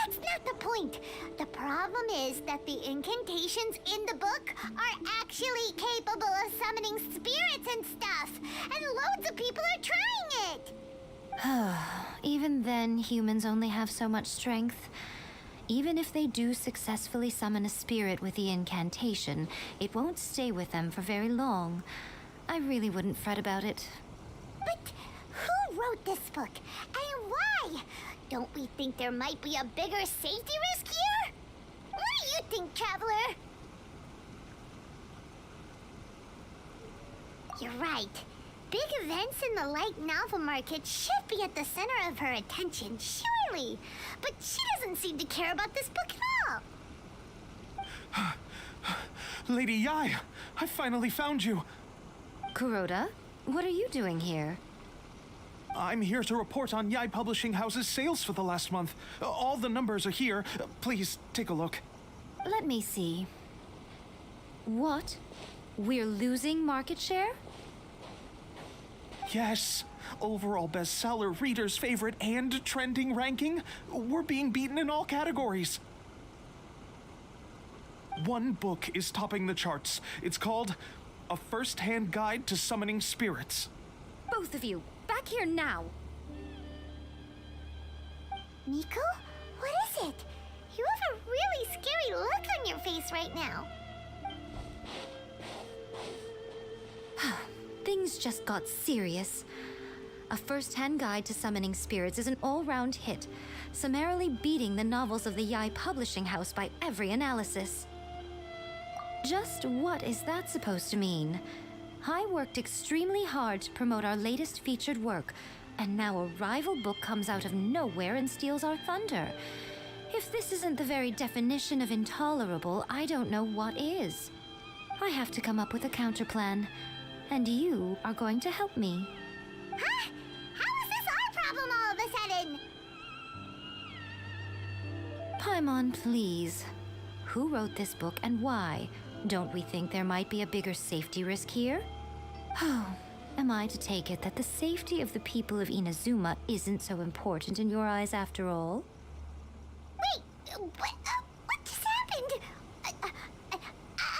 That's not the point. The problem is that the incantations in the book are actually capable of summoning spirits and stuff, and loads of people are trying it. Even then, humans only have so much strength. Even if they do successfully summon a spirit with the incantation, it won't stay with them for very long. I really wouldn't fret about it. But who wrote this book, and why? Don't we think there might be a bigger safety risk here? What do you think, Traveler? You're right. Big events in the light novel market should be at the center of her attention, surely. But she doesn't seem to care about this book at all. Lady Yai, I finally found you. Kuroda, what are you doing here? I'm here to report on Yai Publishing House's sales for the last month. All the numbers are here. Please take a look. Let me see. What? We're losing market share? Yes. Overall bestseller, readers' favorite, and trending ranking. We're being beaten in all categories. One book is topping the charts. It's called A First-Hand Guide to Summoning Spirits. Both of you, back here now! Nico? What is it? You have a really scary look on your face right now. Things just got serious. A First-Hand Guide to Summoning Spirits is an all-round hit, summarily beating the novels of the Yai Publishing House by every analysis. Just what is that supposed to mean? I worked extremely hard to promote our latest featured work, and now a rival book comes out of nowhere and steals our thunder. If this isn't the very definition of intolerable, I don't know what is. I have to come up with a counterplan, and you are going to help me. Huh? How is this our problem all of a sudden? Paimon, please. Who wrote this book and why? Don't we think there might be a bigger safety risk here? Oh, am I to take it that the safety of the people of Inazuma isn't so important in your eyes after all? Wait, what just happened?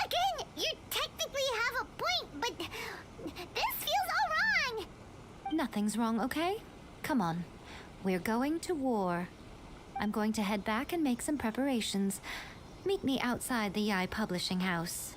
Again, you technically have a point, but this feels all wrong. Nothing's wrong, okay? Come on. We're going to war. I'm going to head back and make some preparations. Meet me outside the Yai Publishing House.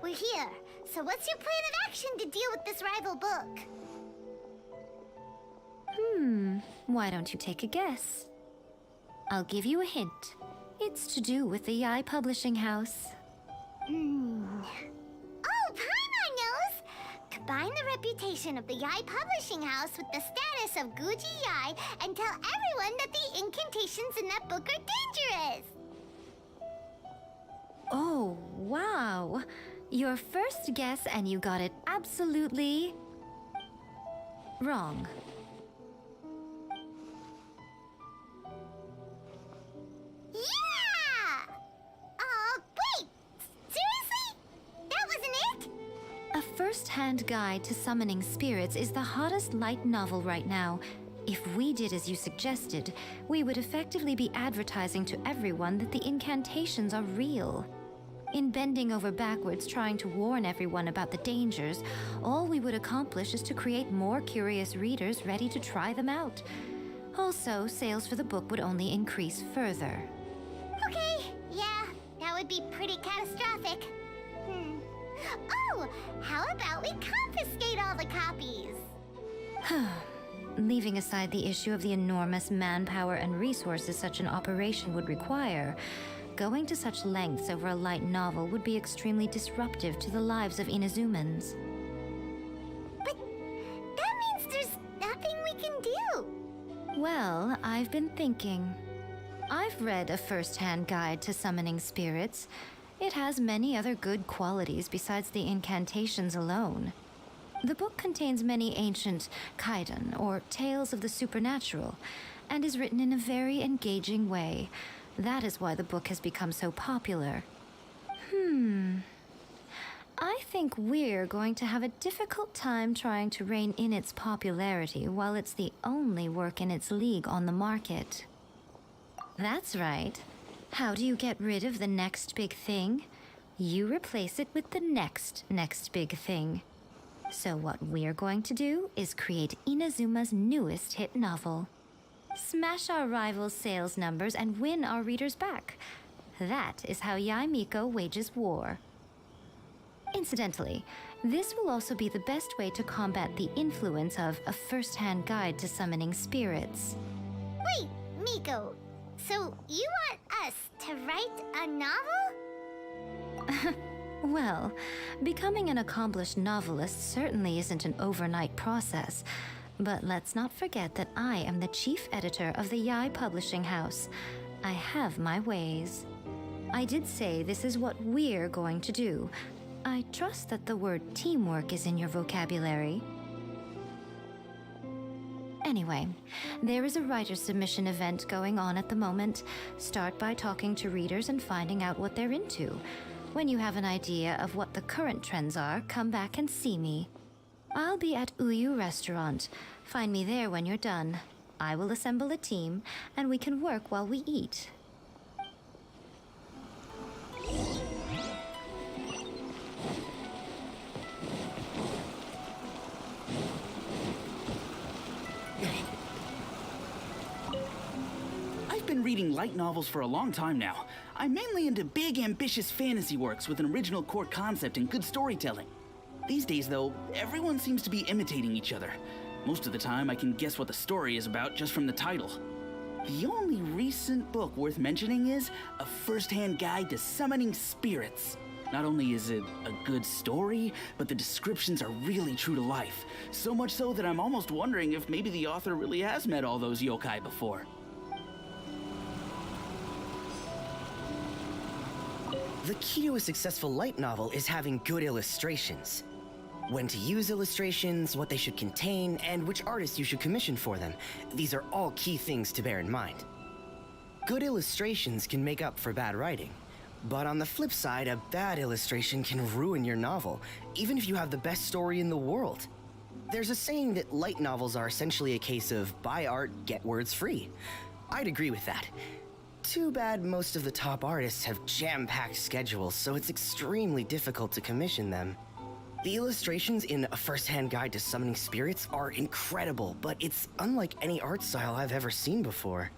We're here. So what's your plan of action to deal with this rival book? Why don't you take a guess? I'll give you a hint. It's to do with the Yai Publishing House. Oh, Paimon knows! Combine the reputation of the Yai Publishing House with the status of Guji Yai and tell everyone that the incantations in that book are dangerous! Oh, wow. Your first guess and you got it absolutely wrong. Yeah! Wait! Seriously? That wasn't it? A First-Hand Guide to Summoning Spirits is the hottest light novel right now. If we did as you suggested, we would effectively be advertising to everyone that the incantations are real. In bending over backwards trying to warn everyone about the dangers, all we would accomplish is to create more curious readers ready to try them out. Also, sales for the book would only increase further. Okay, yeah, that would be pretty catastrophic. Oh, how about we confiscate all the copies? Leaving aside the issue of the enormous manpower and resources such an operation would require, going to such lengths over a light novel would be extremely disruptive to the lives of Inazumans. But that means there's nothing we can do. Well, I've been thinking. I've read a first-hand guide to summoning spirits. It has many other good qualities besides the incantations alone. The book contains many ancient kaiden, or tales of the supernatural, and is written in a very engaging way. That is why the book has become so popular. I think we're going to have a difficult time trying to rein in its popularity while it's the only work in its league on the market. That's right. How do you get rid of the next big thing? You replace it with the next big thing. So what we're going to do is create Inazuma's newest hit novel. Smash our rivals' sales numbers and win our readers back. That is how Yae Miko wages war. Incidentally, this will also be the best way to combat the influence of a first-hand guide to summoning spirits. Wait, Miko, so you want us to write a novel? Well, becoming an accomplished novelist certainly isn't an overnight process. But let's not forget that I am the chief editor of the Yae Publishing House. I have my ways. I did say this is what we're going to do. I trust that the word teamwork is in your vocabulary. Anyway, there is a writer's submission event going on at the moment. Start by talking to readers and finding out what they're into. When you have an idea of what the current trends are, come back and see me. I'll be at Uyu Restaurant. Find me there when you're done. I will assemble a team, and we can work while we eat. I've been reading light novels for a long time now. I'm mainly into big, ambitious fantasy works with an original core concept and good storytelling. These days, though, everyone seems to be imitating each other. Most of the time, I can guess what the story is about just from the title. The only recent book worth mentioning is A First-Hand Guide to Summoning Spirits. Not only is it a good story, but the descriptions are really true to life. So much so that I'm almost wondering if maybe the author really has met all those yokai before. The key to a successful light novel is having good illustrations. When to use illustrations, what they should contain, and which artists you should commission for them. These are all key things to bear in mind. Good illustrations can make up for bad writing. But on the flip side, a bad illustration can ruin your novel, even if you have the best story in the world. There's a saying that light novels are essentially a case of buy art, get words free. I'd agree with that. Too bad most of the top artists have jam-packed schedules, so it's extremely difficult to commission them. The illustrations in A First-Hand Guide to Summoning Spirits are incredible, but it's unlike any art style I've ever seen before.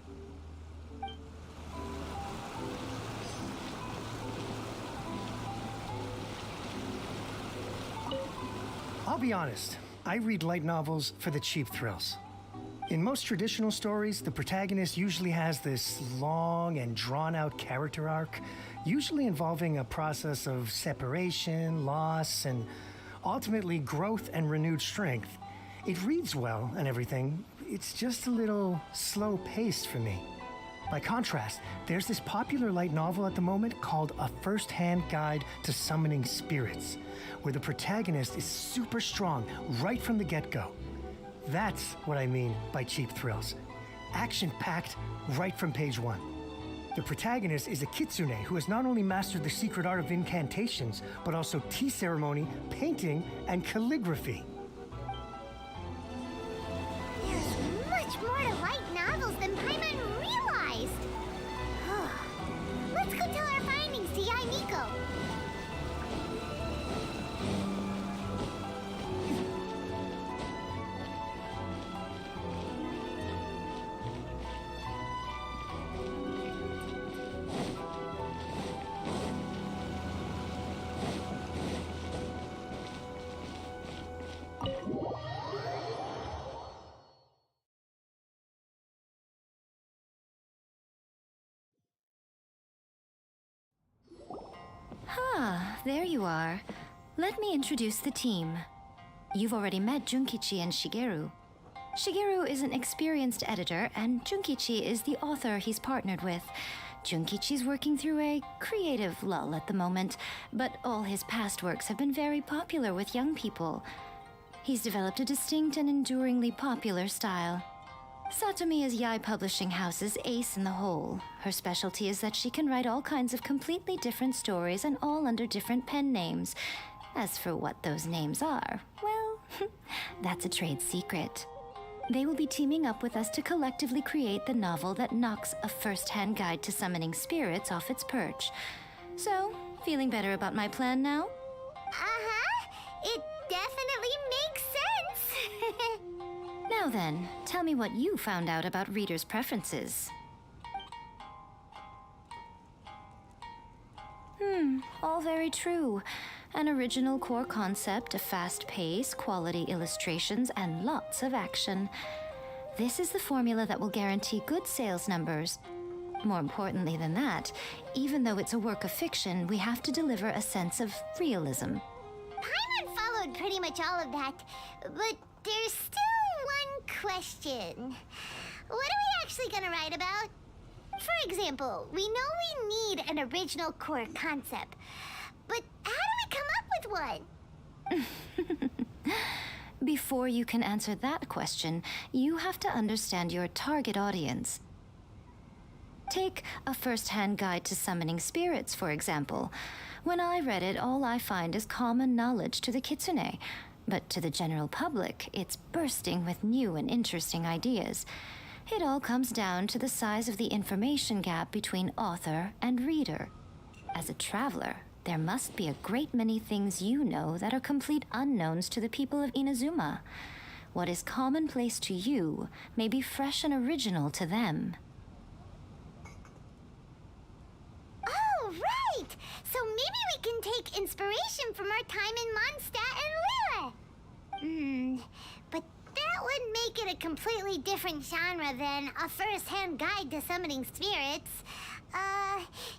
I'll be honest, I read light novels for the cheap thrills. In most traditional stories, the protagonist usually has this long and drawn-out character arc, usually involving a process of separation, loss, and ultimately growth and renewed strength. It reads well and everything, it's just a little slow-paced for me. By contrast, there's this popular light novel at the moment called A First-Hand Guide to Summoning Spirits, where the protagonist is super strong right from the get-go. That's what I mean by cheap thrills. Action-packed right from page one. The protagonist is a kitsune who has not only mastered the secret art of incantations, but also tea ceremony, painting, and calligraphy. There's much more to light novels than Paimon realized. Let's go tell our findings to Yae Miko. there you are. Let me introduce the team. You've already met Junkichi and Shigeru. Shigeru is an experienced editor, and Junkichi is the author he's partnered with. Junkichi's working through a creative lull at the moment, but all his past works have been very popular with young people. He's developed a distinct and enduringly popular style. Satomi is Yae Publishing House's ace in the hole. Her specialty is that she can write all kinds of completely different stories and all under different pen names. As for what those names are, well, that's a trade secret. They will be teaming up with us to collectively create the novel that knocks a first-hand guide to summoning spirits off its perch. So, feeling better about my plan now? Uh-huh. It definitely makes sense. Now then, tell me what you found out about readers' preferences. All very true. An original core concept, a fast pace, quality illustrations, and lots of action. This is the formula that will guarantee good sales numbers. More importantly than that, even though it's a work of fiction, we have to deliver a sense of realism. Paimon followed pretty much all of that, but there's still one question. What are we actually gonna write about? For example, we know we need an original core concept, but how do we come up with one? Before you can answer that question, you have to understand your target audience. Take a first-hand guide to summoning spirits, for example. When I read it, all I find is common knowledge to the kitsune. But to the general public, it's bursting with new and interesting ideas. It all comes down to the size of the information gap between author and reader. As a traveler, there must be a great many things you know that are complete unknowns to the people of Inazuma. What is commonplace to you may be fresh and original to them. Oh, right! So maybe we can take inspiration from our time in Mondstadt and Liyue. But that would make it a completely different genre than a first-hand guide to summoning spirits.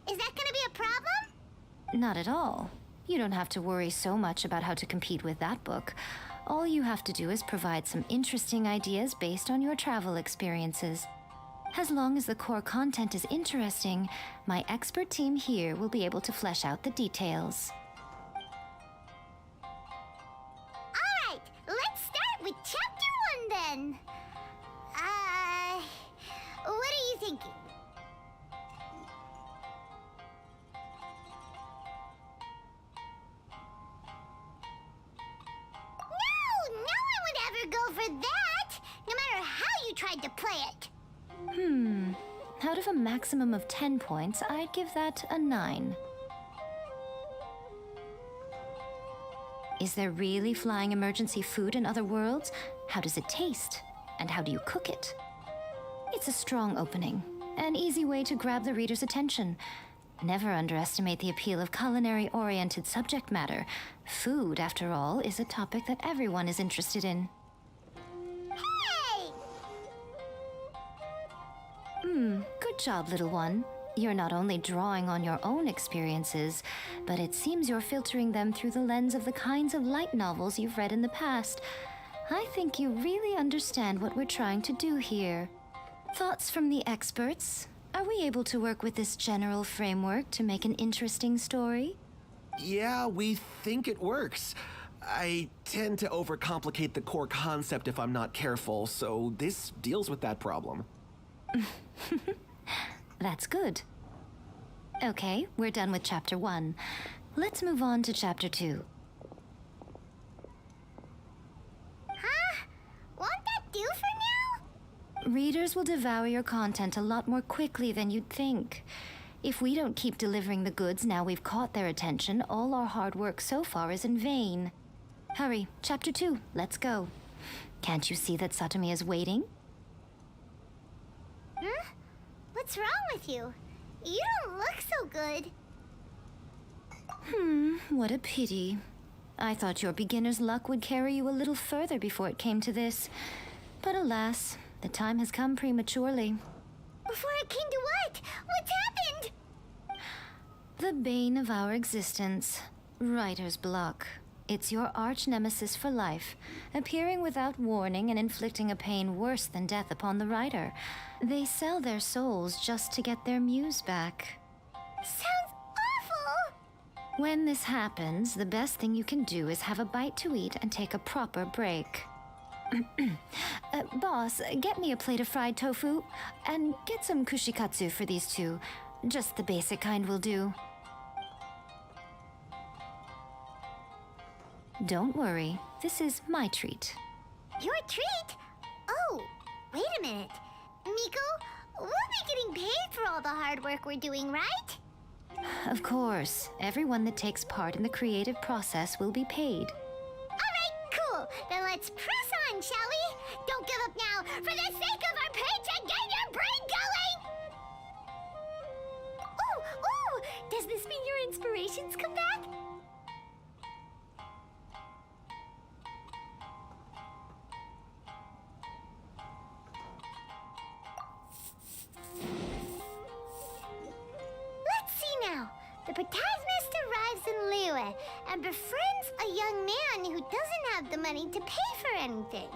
Is that gonna be a problem? Not at all. You don't have to worry so much about how to compete with that book. All you have to do is provide some interesting ideas based on your travel experiences. As long as the core content is interesting, my expert team here will be able to flesh out the details. Alright, let's start with Chapter 1 then. What are you thinking? No one would ever go for that, no matter how you tried to play it. Out of a maximum of 10 points, I'd give that a 9. Is there really flying emergency food in other worlds? How does it taste? And how do you cook it? It's a strong opening, an easy way to grab the reader's attention. Never underestimate the appeal of culinary-oriented subject matter. Food, after all, is a topic that everyone is interested in. Hey! Good job, little one. You're not only drawing on your own experiences, but it seems you're filtering them through the lens of the kinds of light novels you've read in the past. I think you really understand what we're trying to do here. Thoughts from the experts? Are we able to work with this general framework to make an interesting story? Yeah, we think it works. I tend to overcomplicate the core concept if I'm not careful, so this deals with that problem. That's good. Okay, we're done with Chapter 1. Let's move on to Chapter 2. Huh? Won't that do for now? Readers will devour your content a lot more quickly than you'd think. If we don't keep delivering the goods now we've caught their attention, all our hard work so far is in vain. Hurry, Chapter 2, let's go. Can't you see that Satomi is waiting? Huh? What's wrong with you? You don't look so good. What a pity. I thought your beginner's luck would carry you a little further before it came to this. But alas, the time has come prematurely. Before it came to what? What's happened? The bane of our existence. Writer's block. It's your arch nemesis for life, appearing without warning and inflicting a pain worse than death upon the writer. They sell their souls just to get their muse back. Sounds awful! When this happens, the best thing you can do is have a bite to eat and take a proper break. Boss, get me a plate of fried tofu, and get some kushikatsu for these two. Just the basic kind will do. Don't worry, this is my treat. Your treat? Oh, wait a minute. Miko, we'll be getting paid for all the hard work we're doing, right? Of course, everyone that takes part in the creative process will be paid. Alright, cool. Then let's press on, shall we? Don't give up now, for the sake of our paycheck, get your brain going! Ooh, does this mean your inspirations come back? Let's see now. The protagonist arrives in Liyue and befriends a young man who doesn't have the money to pay for anything.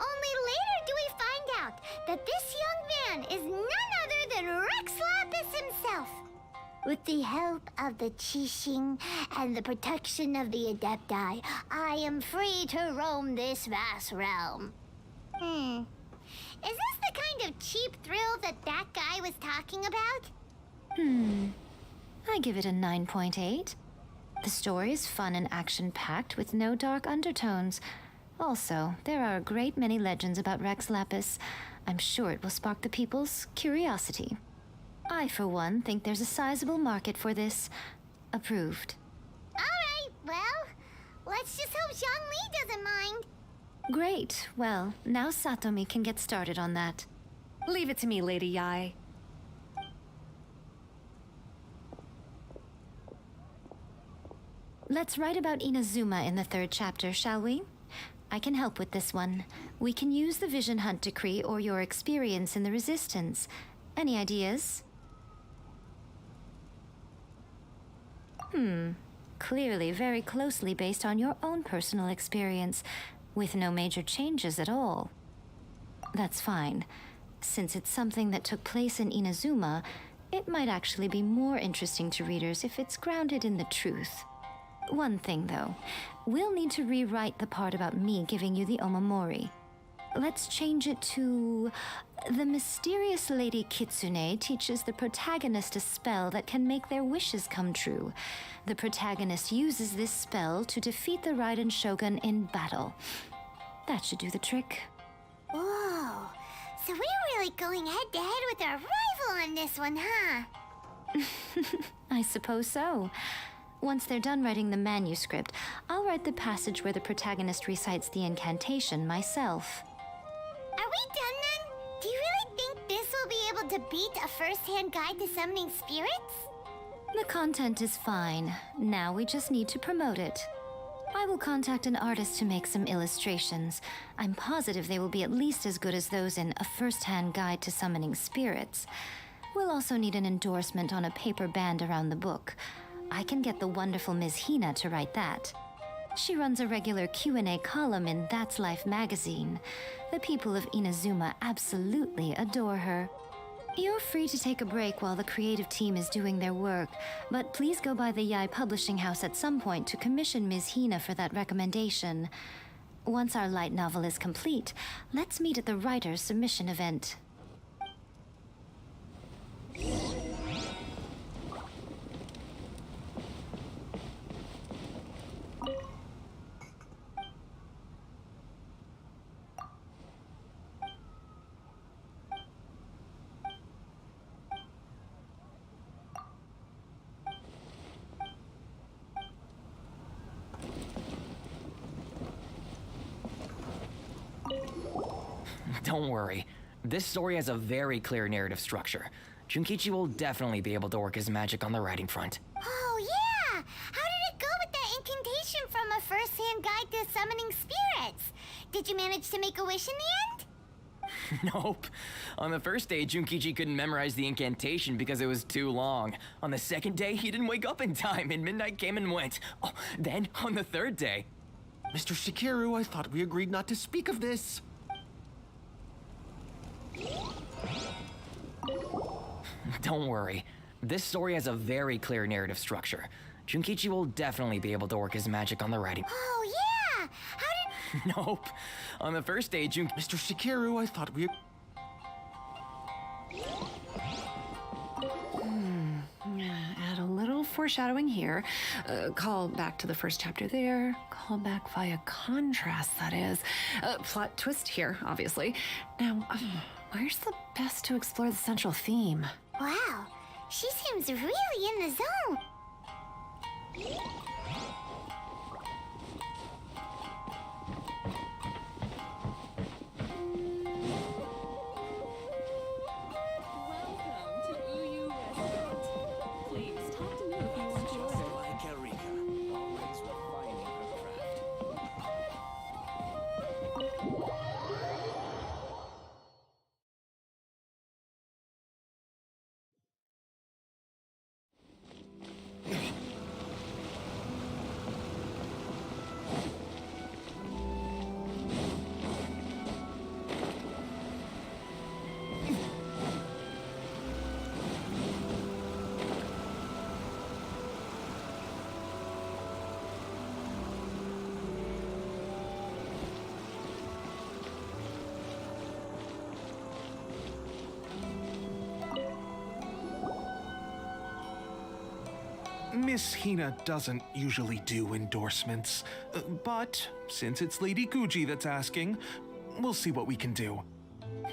Only later do we find out that this young man is none other than Rex Lapis himself. With the help of the Qixing and the protection of the Adepti, I am free to roam this vast realm. Is this the kind of cheap thrill that guy was talking about? I give it a 9.8. The story is fun and action-packed with no dark undertones. Also, there are a great many legends about Rex Lapis. I'm sure it will spark the people's curiosity. I, for one, think there's a sizable market for this. Approved. Alright, well, let's just hope Zhongli doesn't mind. Great. Well, now Satomi can get started on that. Leave it to me, Lady Yai. Let's write about Inazuma in the 3rd chapter, shall we? I can help with this one. We can use the Vision Hunt Decree or your experience in the Resistance. Any ideas? Clearly very closely based on your own personal experience, with no major changes at all. That's fine. Since it's something that took place in Inazuma, it might actually be more interesting to readers if it's grounded in the truth. One thing, though. We'll need to rewrite the part about me giving you the Omamori. Let's change it to... The mysterious Lady Kitsune teaches the protagonist a spell that can make their wishes come true. The protagonist uses this spell to defeat the Raiden Shogun in battle. That should do the trick. Whoa, so we're really going head-to-head with our rival on this one, huh? I suppose so. Once they're done writing the manuscript, I'll write the passage where the protagonist recites the incantation myself. Are we done then? Do you really think this will be able to beat a first-hand guide to summoning spirits? The content is fine. Now we just need to promote it. I will contact an artist to make some illustrations. I'm positive they will be at least as good as those in A First-Hand Guide to Summoning Spirits. We'll also need an endorsement on a paper band around the book. I can get the wonderful Ms. Hina to write that. She runs a regular Q&A column in That's Life magazine. The people of Inazuma absolutely adore her. You're free to take a break while the creative team is doing their work, but please go by the Yai Publishing House at some point to commission Ms. Hina for that recommendation. Once our light novel is complete, let's meet at the writer's submission event. Don't worry. This story has a very clear narrative structure. Junkichi will definitely be able to work his magic on the writing front. Oh, yeah! How did it go with that incantation from A First-Hand Guide to Summoning Spirits? Did you manage to make a wish in the end? Nope. On the first day, Junkichi couldn't memorize the incantation because it was too long. On the second day, he didn't wake up in time, and midnight came and went. Oh, then, on the third day... Mr. Shikiru, I thought we agreed not to speak of this. Don't worry. This story has a very clear narrative structure. Junkichi will definitely be able to work his magic on the writing. Oh, yeah! How did... Nope. On the first day, Mr. Shikiru, I thought we... Add a little foreshadowing here. Call back to the first chapter there. Call back via contrast, that is. Plot twist here, obviously. Now, where's the best to explore the central theme? Wow, she seems really in the zone. Miss Hina doesn't usually do endorsements, but since it's Lady Guji that's asking, we'll see what we can do.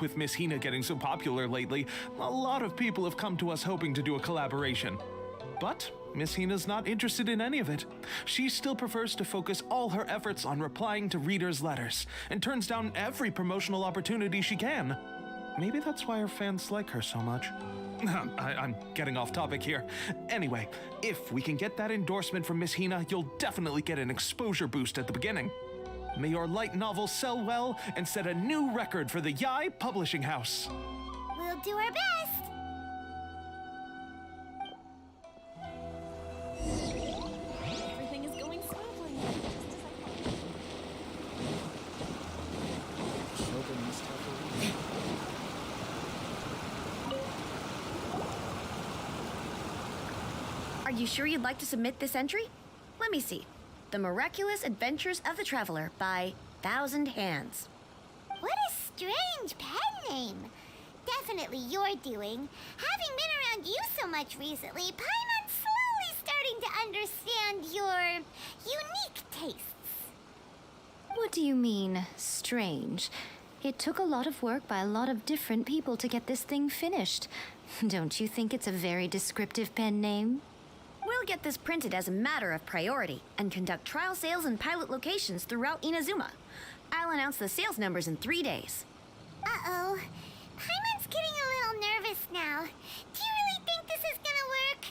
With Miss Hina getting so popular lately, a lot of people have come to us hoping to do a collaboration. But Miss Hina's not interested in any of it. She still prefers to focus all her efforts on replying to readers' letters, and turns down every promotional opportunity she can. Maybe that's why her fans like her so much. I'm getting off topic here. Anyway, if we can get that endorsement from Miss Hina, you'll definitely get an exposure boost at the beginning. May your light novel sell well and set a new record for the Yai Publishing House. We'll do our best. Everything is going smoothly. Children must have a reason. Are you sure you'd like to submit this entry? Let me see. The Miraculous Adventures of the Traveler by Thousand Hands. What a strange pen name. Definitely your doing. Having been around you so much recently, Paimon's slowly starting to understand your unique tastes. What do you mean, strange? It took a lot of work by a lot of different people to get this thing finished. Don't you think it's a very descriptive pen name? We'll get this printed as a matter of priority and conduct trial sales in pilot locations throughout Inazuma. I'll announce the sales numbers in 3 days. Uh-oh. Paimon's getting a little nervous now. Do you really think this is gonna work?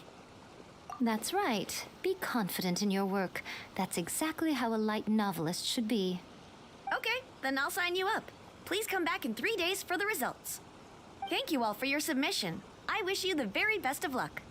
That's right. Be confident in your work. That's exactly how a light novelist should be. Okay, then I'll sign you up. Please come back in 3 days for the results. Thank you all for your submission. I wish you the very best of luck.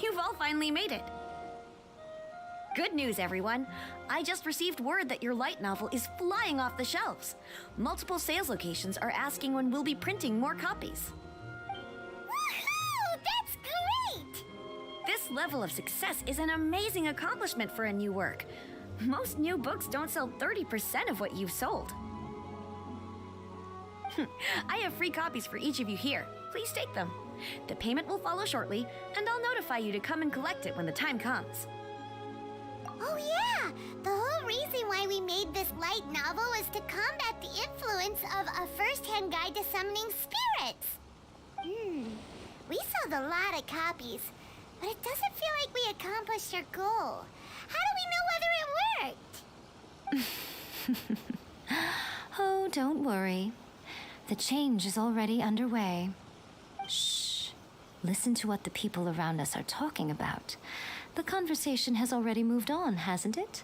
You've all finally made it. Good news, everyone. I just received word that your light novel is flying off the shelves. Multiple sales locations are asking when we'll be printing more copies. Woohoo! That's great! This level of success is an amazing accomplishment for a new work. Most new books don't sell 30% of what you've sold. I have free copies for each of you here. Please take them. The payment will follow shortly, and I'll notify you to come and collect it when the time comes. Oh yeah! The whole reason why we made this light novel was to combat the influence of a first-hand guide to summoning spirits. We sold a lot of copies, but it doesn't feel like we accomplished our goal. How do we know whether it worked? Oh, don't worry. The change is already underway. Shh. Listen to what the people around us are talking about. The conversation has already moved on, hasn't it?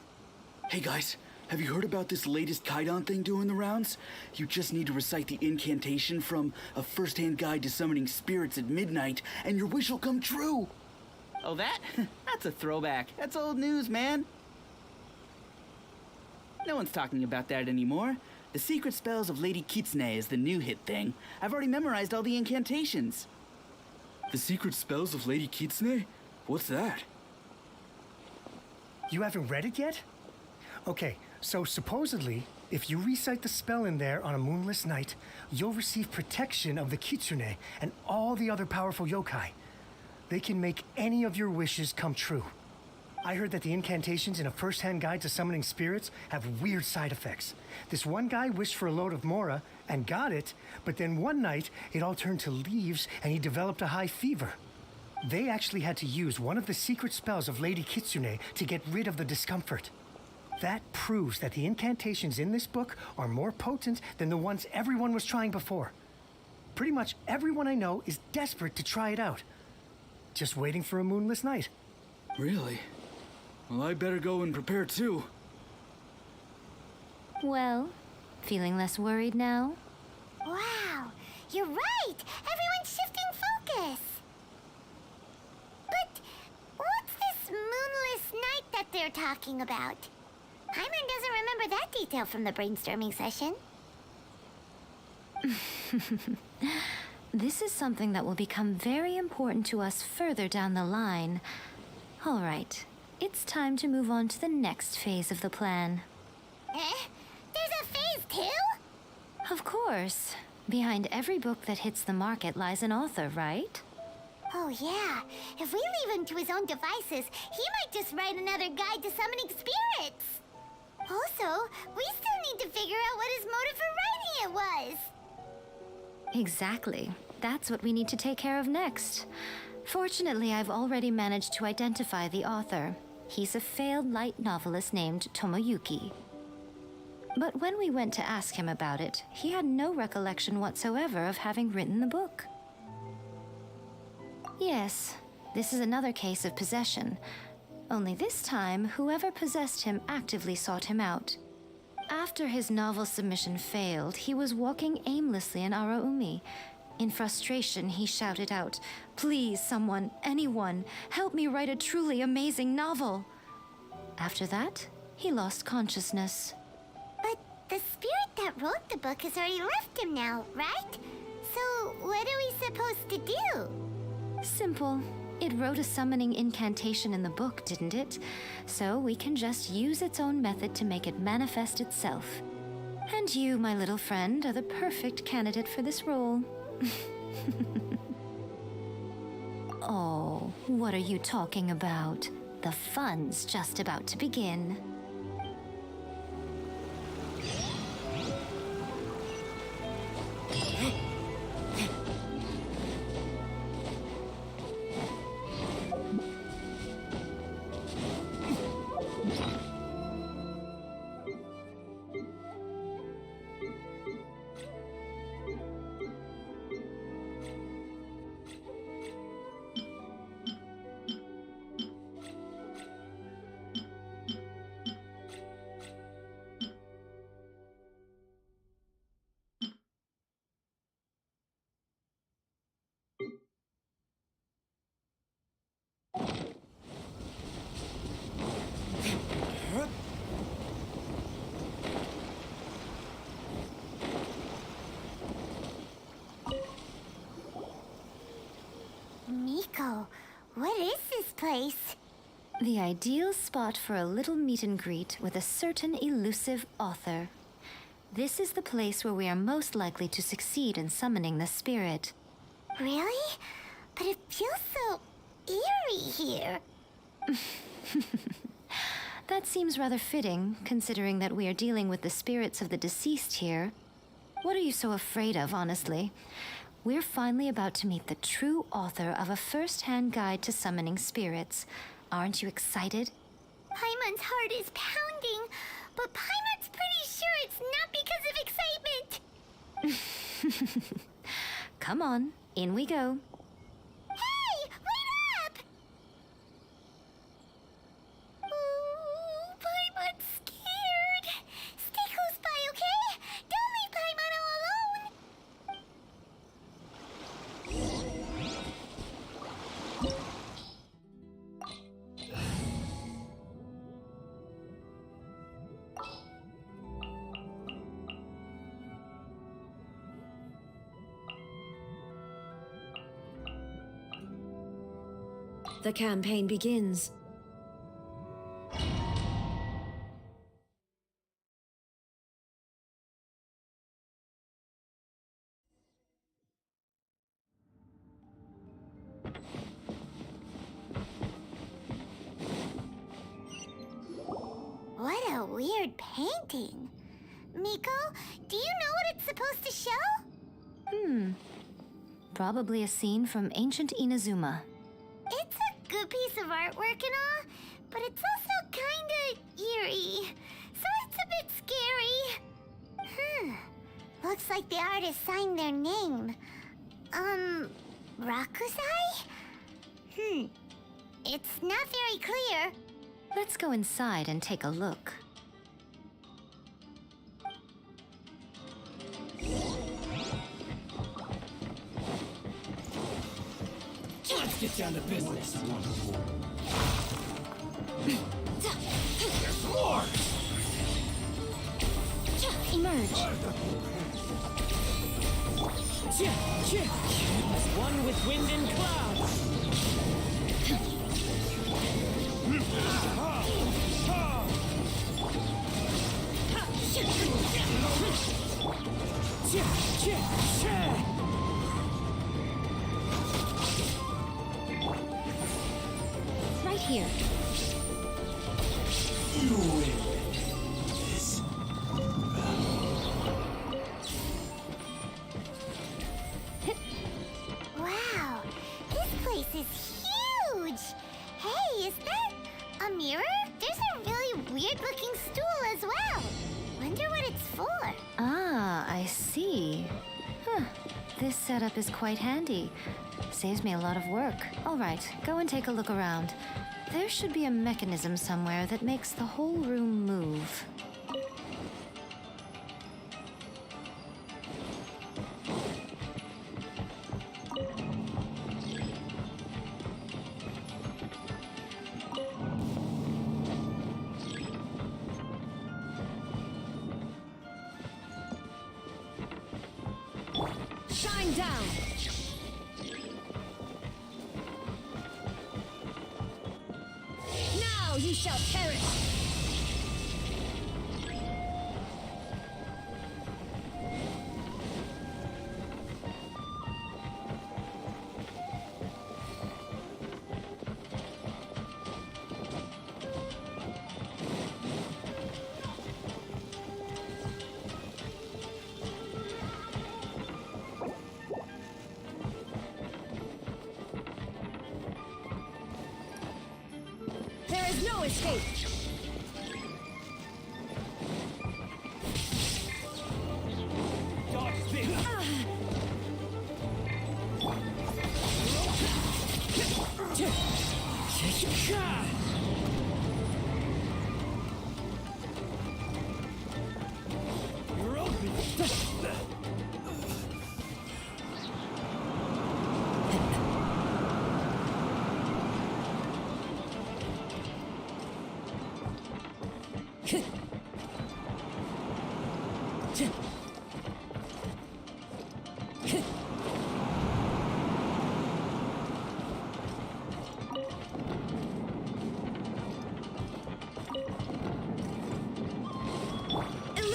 Hey guys, have you heard about this latest Kaidan thing doing the rounds? You just need to recite the incantation from A First-Hand Guide to Summoning Spirits at midnight, and your wish will come true! Oh, that? That's a throwback. That's old news, man. No one's talking about that anymore. The Secret Spells of Lady Kitsune is the new hit thing. I've already memorized all the incantations. The Secret Spells of Lady Kitsune? What's that? You haven't read it yet? Okay, so supposedly, if you recite the spell in there on a moonless night, you'll receive protection of the Kitsune and all the other powerful yokai. They can make any of your wishes come true. I heard that the incantations in A First-Hand Guide to Summoning Spirits have weird side effects. This one guy wished for a load of Mora and got it, but then one night it all turned to leaves and he developed a high fever. They actually had to use one of the secret spells of Lady Kitsune to get rid of the discomfort. That proves that the incantations in this book are more potent than the ones everyone was trying before. Pretty much everyone I know is desperate to try it out. Just waiting for a moonless night. Really? Well, I better go and prepare too. Well, feeling less worried now? Wow, you're right! Everyone's shifting focus! But what's this moonless night that they're talking about? Hyman doesn't remember that detail from the brainstorming session. This is something that will become very important to us further down the line. All right, it's time to move on to the next phase of the plan. There's a phase 2? Of course. Behind every book that hits the market lies an author, right? Oh yeah, if we leave him to his own devices, he might just write another guide to summoning spirits. Also, we still need to figure out what his motive for writing it was. Exactly. That's what we need to take care of next. Fortunately, I've already managed to identify the author. He's a failed light novelist named Tomoyuki. But when we went to ask him about it, he had no recollection whatsoever of having written the book. Yes, this is another case of possession. Only this time, whoever possessed him actively sought him out. After his novel submission failed, he was walking aimlessly in Araumi. In frustration, he shouted out, "Please, someone, anyone, help me write a truly amazing novel." After that, he lost consciousness. But the spirit that wrote the book has already left him now, right? So what are we supposed to do? Simple. It wrote a summoning incantation in the book, didn't it? So we can just use its own method to make it manifest itself. And you, my little friend, are the perfect candidate for this role. Oh, what are you talking about? The fun's just about to begin. Miko, what is this place? The ideal spot for a little meet and greet with a certain elusive author. This is the place where we are most likely to succeed in summoning the spirit. Really? But it feels so eerie here. That seems rather fitting, considering that we are dealing with the spirits of the deceased here. What are you so afraid of, honestly? We're finally about to meet the true author of a first-hand guide to summoning spirits. Aren't you excited? Paimon's heart is pounding, but Paimon's pretty sure it's not because of excitement. Come on, in we go. Hey, wait up! Ooh, Paimon's scared. Stay close by, okay? Don't leave Paimon all alone. The campaign begins. What a weird painting. Miko, do you know what it's supposed to show? Probably a scene from ancient Inazuma. It's a good piece of artwork and all, but it's also kinda eerie. So it's a bit scary. Looks like the artist signed their name. Rakusai? It's not very clear. Let's go inside and take a look. Let's get down to business. There's more! Emerge. As one with wind and clouds. Right here. You win this. Wow, this place is huge. Hey, is that a mirror? There's a really weird-looking stool as well. Wonder what it's for. Ah, I see. This setup is quite handy. Saves me a lot of work. All right, go and take a look around. There should be a mechanism somewhere that makes the whole room move. Shine down. Now you shall perish. There is no escape. Dodge this. You're open.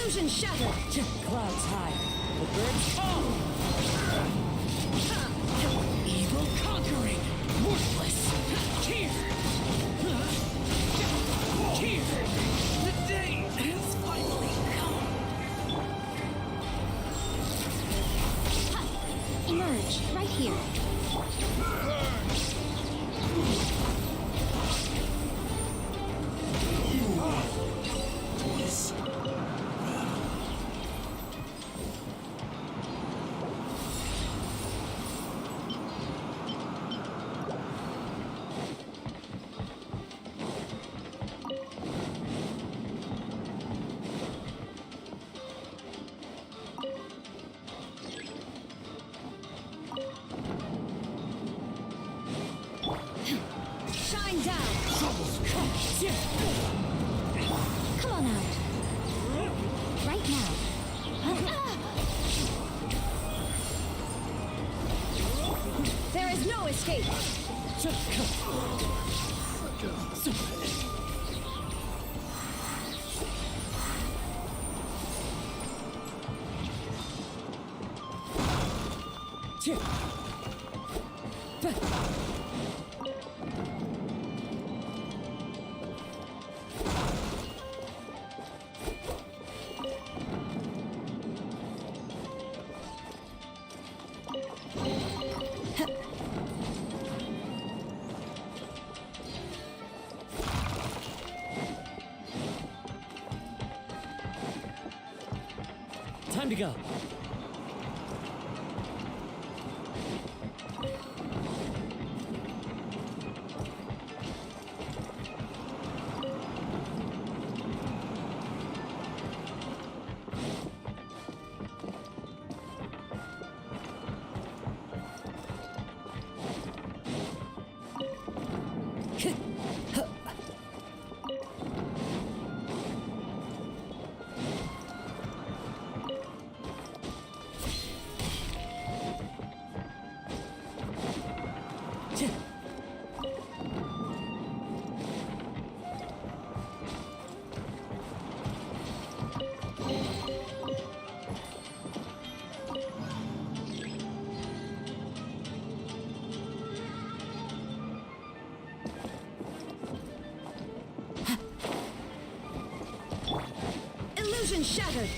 Illusion shattered! Clouds high. The birds fall! Evil conquering! Worthless! Here! Here! The day has finally come! Emerge, right here. Shine down! Come on out. Right now. There is no escape! Time to go. Illusion shattered!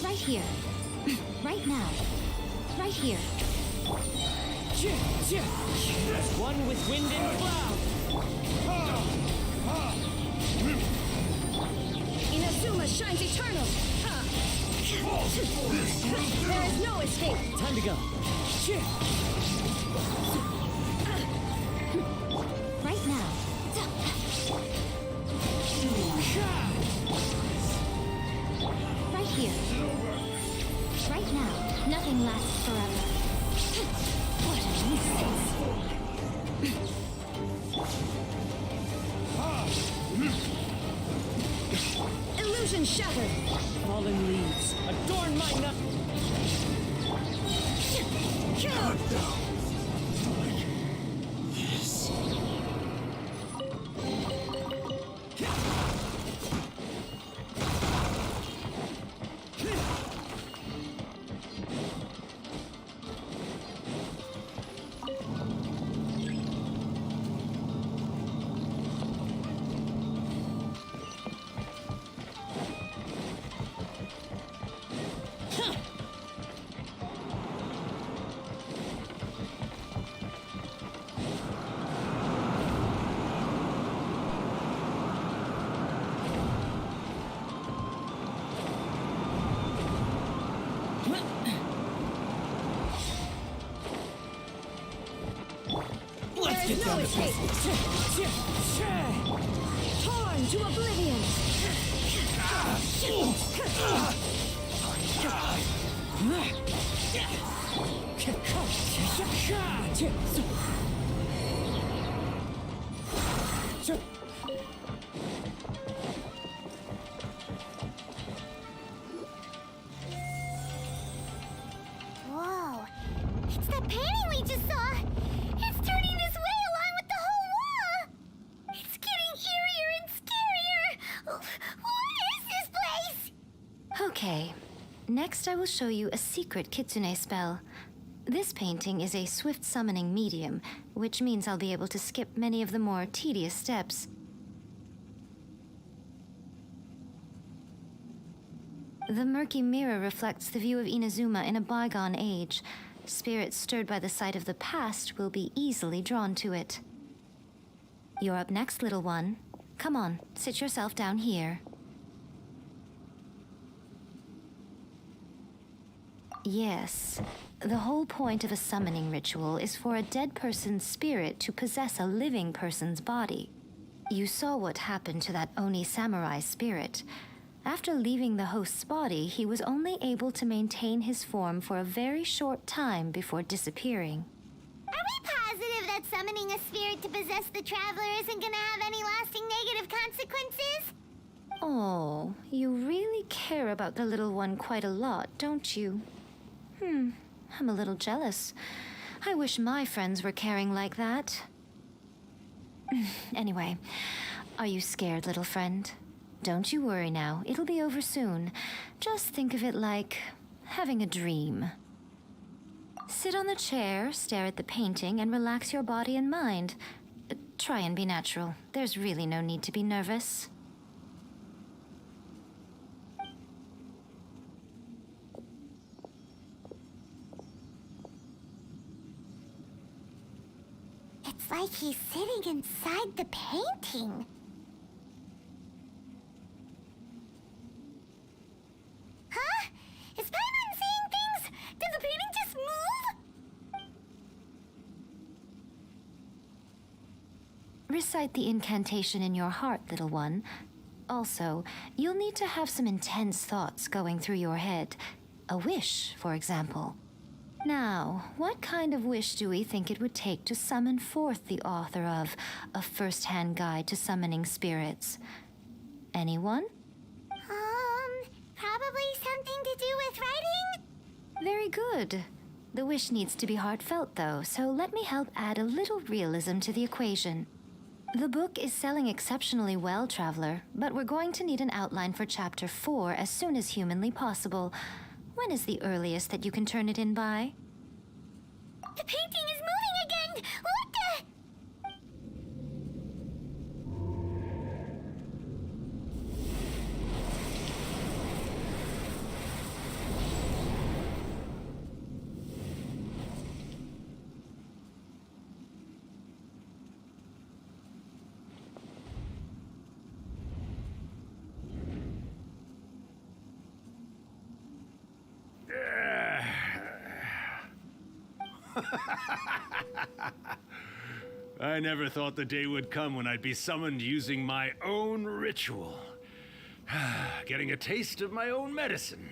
Right here. Right now. Right here. As one with wind and cloud. Inazuma shines eternal! There is no escape! Time to go. Right now. Right here. Right now. Nothing lasts forever. What a nuisance. Illusion shattered! Fallen leaves. Adorn my nut. There is no escape! Torn to oblivion! Whoa. It's that painting we just saw. It's turning this way along with the whole wall. It's getting eerier and scarier. What is this place? Okay. Next, I will show you a secret kitsune spell. This painting is a swift summoning medium, which means I'll be able to skip many of the more tedious steps. The murky mirror reflects the view of Inazuma in a bygone age. Spirits stirred by the sight of the past will be easily drawn to it. You're up next, little one. Come on, sit yourself down here. Yes, the whole point of a summoning ritual is for a dead person's spirit to possess a living person's body. You saw what happened to that Oni samurai spirit. After leaving the host's body, he was only able to maintain his form for a very short time before disappearing. Are we positive that summoning a spirit to possess the traveler isn't gonna have any lasting negative consequences? Oh, you really care about the little one quite a lot, don't you? I'm a little jealous. I wish my friends were caring like that. Anyway, are you scared, little friend? Don't you worry now, it'll be over soon. Just think of it like having a dream. Sit on the chair, stare at the painting, and relax your body and mind. Try and be natural. There's really no need to be nervous. It's like he's sitting inside the painting. Huh? Is Paimon seeing things? Did the painting just move? Recite the incantation in your heart, little one. Also, you'll need to have some intense thoughts going through your head. A wish, for example. Now, what kind of wish do we think it would take to summon forth the author of A First-Hand Guide to Summoning Spirits? Anyone? Probably something to do with writing? Very good. The wish needs to be heartfelt, though, so let me help add a little realism to the equation. The book is selling exceptionally well, Traveler, but we're going to need an outline for Chapter 4 as soon as humanly possible. When is the earliest that you can turn it in by? The painting is moving again! What the? I never thought the day would come when I'd be summoned using my own ritual. Getting a taste of my own medicine.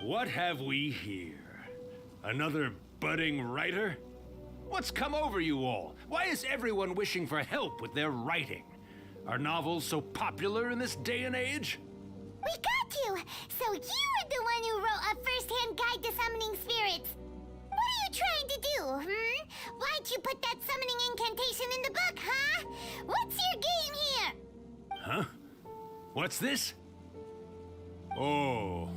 What have we here? Another budding writer? What's come over you all? Why is everyone wishing for help with their writing? Are novels so popular in this day and age? We got you! So you were the one who wrote A First-Hand Guide to Summoning Spirits. What are you trying to do, Why'd you put that summoning incantation in the book, huh? What's your game here? Huh? What's this? Oh,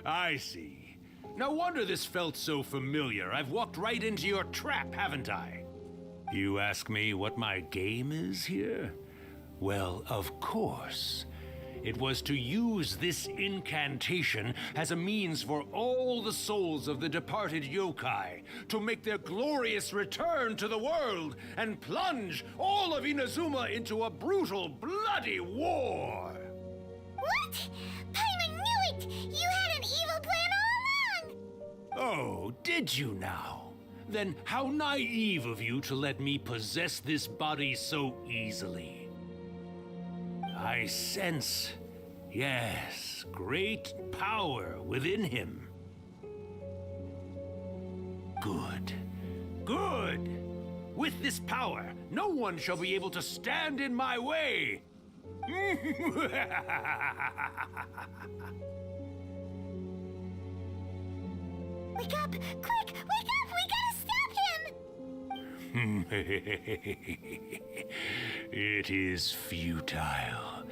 I see. No wonder this felt so familiar. I've walked right into your trap, haven't I? You ask me what my game is here? Well, of course. It was to use this incantation as a means for all the souls of the departed yokai to make their glorious return to the world and plunge all of Inazuma into a brutal, bloody war. What? Paimon knew it! You had an evil plan all along! Oh, did you now? Then how naive of you to let me possess this body so easily. I sense Yes, great power within him. Good. Good! With this power, no one shall be able to stand in my way! Wake up! Quick! Wake up! We gotta stop him! It is futile.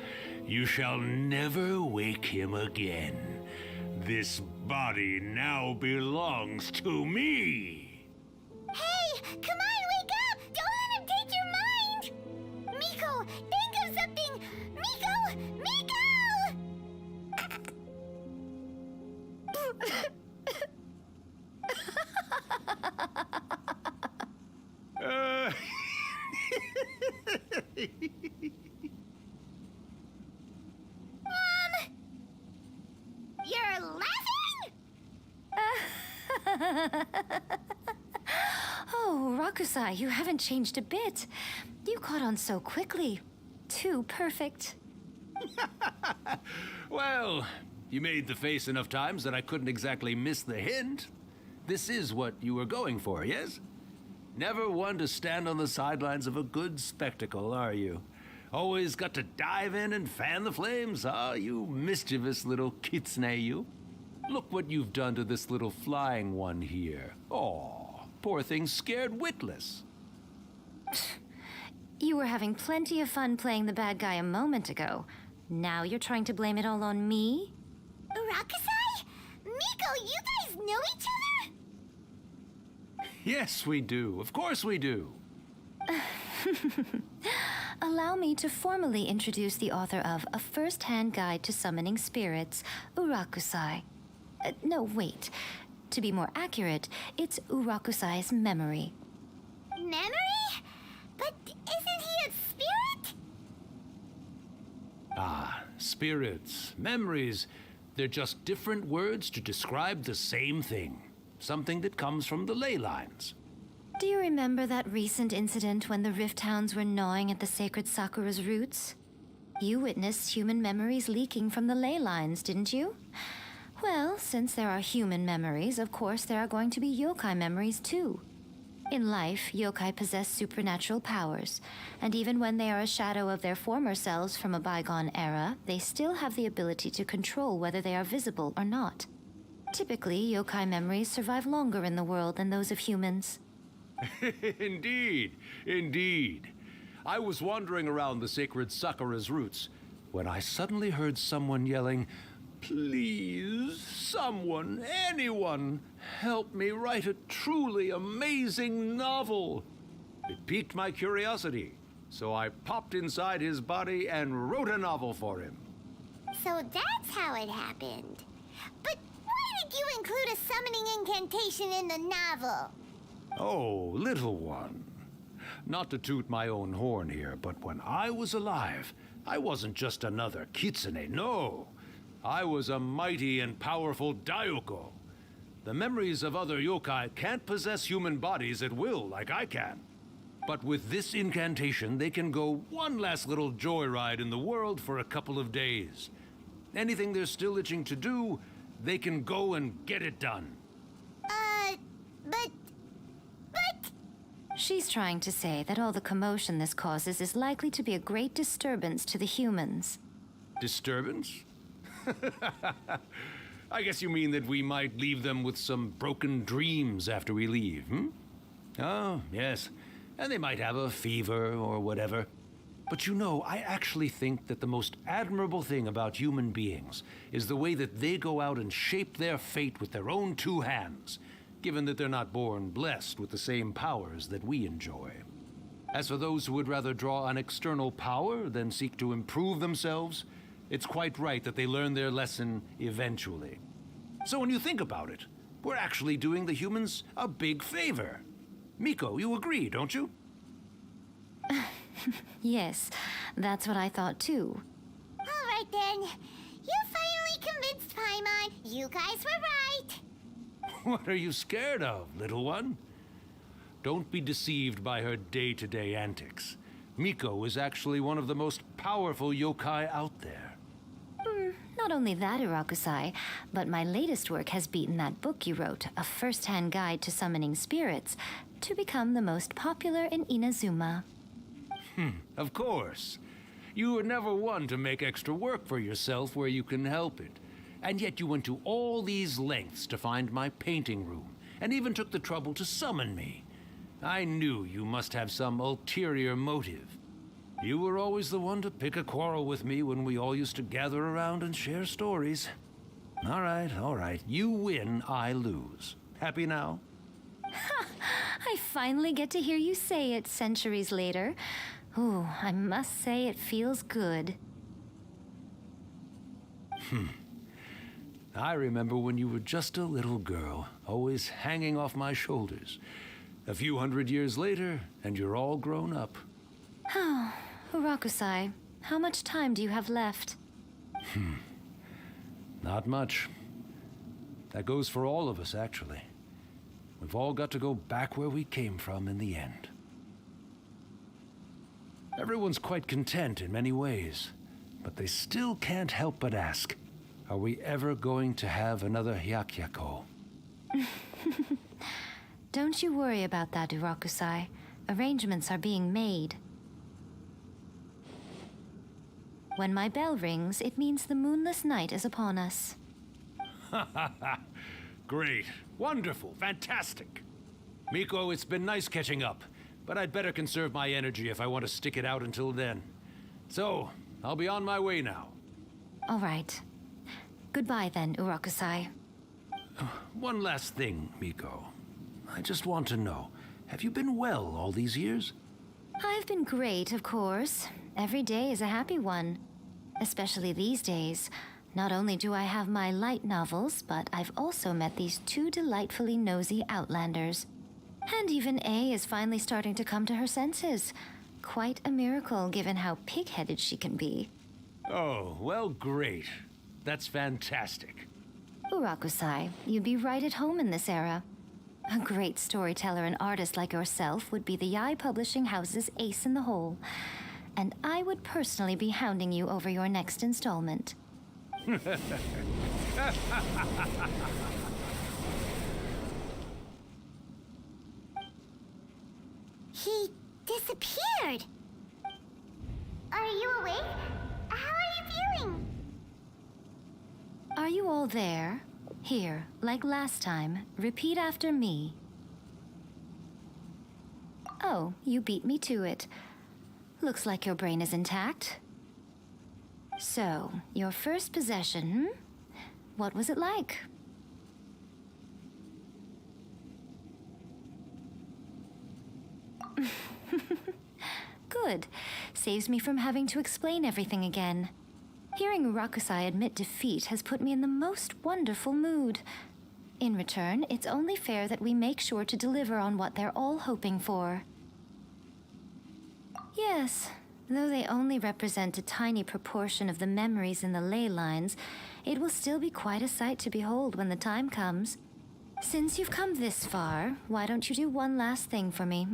You shall never wake him again. This body now belongs to me! Hey! Come on, wake up! Don't let him take your mind! Miko, think of something! Miko! Miko! You're laughing? Oh, Rakusai, you haven't changed a bit. You caught on so quickly. Too perfect. Well, you made the face enough times that I couldn't exactly miss the hint. This is what you were going for, yes? Never one to stand on the sidelines of a good spectacle, are you? Always got to dive in and fan the flames, ah, you mischievous little kitsune, you. Look what you've done to this little flying one here. Oh, poor thing's scared witless. You were having plenty of fun playing the bad guy a moment ago. Now you're trying to blame it all on me? Rakusai? Miko, you guys know each other? Yes, we do. Of course we do. Allow me to formally introduce the author of A First-Hand Guide to Summoning Spirits, Urakusai. No, wait. To be more accurate, it's Urakusai's memory. Memory? But isn't he a spirit? Ah, spirits, memories. They're just different words to describe the same thing. Something that comes from the ley lines. Do you remember that recent incident when the Rift Hounds were gnawing at the sacred Sakura's roots? You witnessed human memories leaking from the ley lines, didn't you? Well, since there are human memories, of course there are going to be yokai memories too. In life, yokai possess supernatural powers, and even when they are a shadow of their former selves from a bygone era, they still have the ability to control whether they are visible or not. Typically, yokai memories survive longer in the world than those of humans. Indeed, indeed. I was wandering around the sacred Sakura's roots when I suddenly heard someone yelling, "Please, someone, anyone, help me write a truly amazing novel." It piqued my curiosity, so I popped inside his body and wrote a novel for him. So that's how it happened. But why did you include a summoning incantation in the novel? Oh, little one. Not to toot my own horn here, but when I was alive, I wasn't just another kitsune, no. I was a mighty and powerful Daioko. The memories of other yokai can't possess human bodies at will like I can. But with this incantation, they can go one last little joyride in the world for a couple of days. Anything they're still itching to do, they can go and get it done. But... She's trying to say that all the commotion this causes is likely to be a great disturbance to the humans. Disturbance? I guess you mean that we might leave them with some broken dreams after we leave, hmm? Oh, yes. And they might have a fever or whatever. But you know, I actually think that the most admirable thing about human beings is the way that they go out and shape their fate with their own two hands, given that they're not born blessed with the same powers that we enjoy. As for those who would rather draw on external power than seek to improve themselves, it's quite right that they learn their lesson eventually. So when you think about it, we're actually doing the humans a big favor. Miko, you agree, don't you? Yes, that's what I thought too. All right then. You finally convinced Paimon. You guys were right. What are you scared of, little one? Don't be deceived by her day-to-day antics. Miko is actually one of the most powerful yokai out there. Not only that, Irakusai, but my latest work has beaten that book you wrote, A First-Hand Guide to Summoning Spirits, to become the most popular in Inazuma. Of course. You were never one to make extra work for yourself where you can help it. And yet you went to all these lengths to find my painting room, and even took the trouble to summon me. I knew you must have some ulterior motive. You were always the one to pick a quarrel with me when we all used to gather around and share stories. All right. You win, I lose. Happy now? I finally get to hear you say it centuries later. Ooh, I must say it feels good. I remember when you were just a little girl, always hanging off my shoulders. A few hundred years later, and you're all grown up. Oh, Urakusai, how much time do you have left? Not much. That goes for all of us, actually. We've all got to go back where we came from in the end. Everyone's quite content in many ways, but they still can't help but ask, are we ever going to have another Hyakyako? Don't you worry about that, Urakusai. Arrangements are being made. When my bell rings, it means the moonless night is upon us. Great. Wonderful. Fantastic. Miko, it's been nice catching up, but I'd better conserve my energy if I want to stick it out until then. So, I'll be on my way now. All right. Goodbye then, Urakusai. One last thing, Miko. I just want to know, have you been well all these years? I've been great, of course. Every day is a happy one. Especially these days. Not only do I have my light novels, but I've also met these two delightfully nosy outlanders. And even A is finally starting to come to her senses. Quite a miracle, given how pig-headed she can be. Oh, well, great. That's fantastic. Urakusai, you'd be right at home in this era. A great storyteller and artist like yourself would be the Yae Publishing House's ace in the hole. And I would personally be hounding you over your next installment. He disappeared. Are you awake? How are you feeling? Are you all there? Here, like last time, repeat after me. Oh, you beat me to it. Looks like your brain is intact. So, your first possession, What was it like? Good. Saves me from having to explain everything again. Hearing Urakusai admit defeat has put me in the most wonderful mood. In return, it's only fair that we make sure to deliver on what they're all hoping for. Yes, though they only represent a tiny proportion of the memories in the ley lines, it will still be quite a sight to behold when the time comes. Since you've come this far, why don't you do one last thing for me,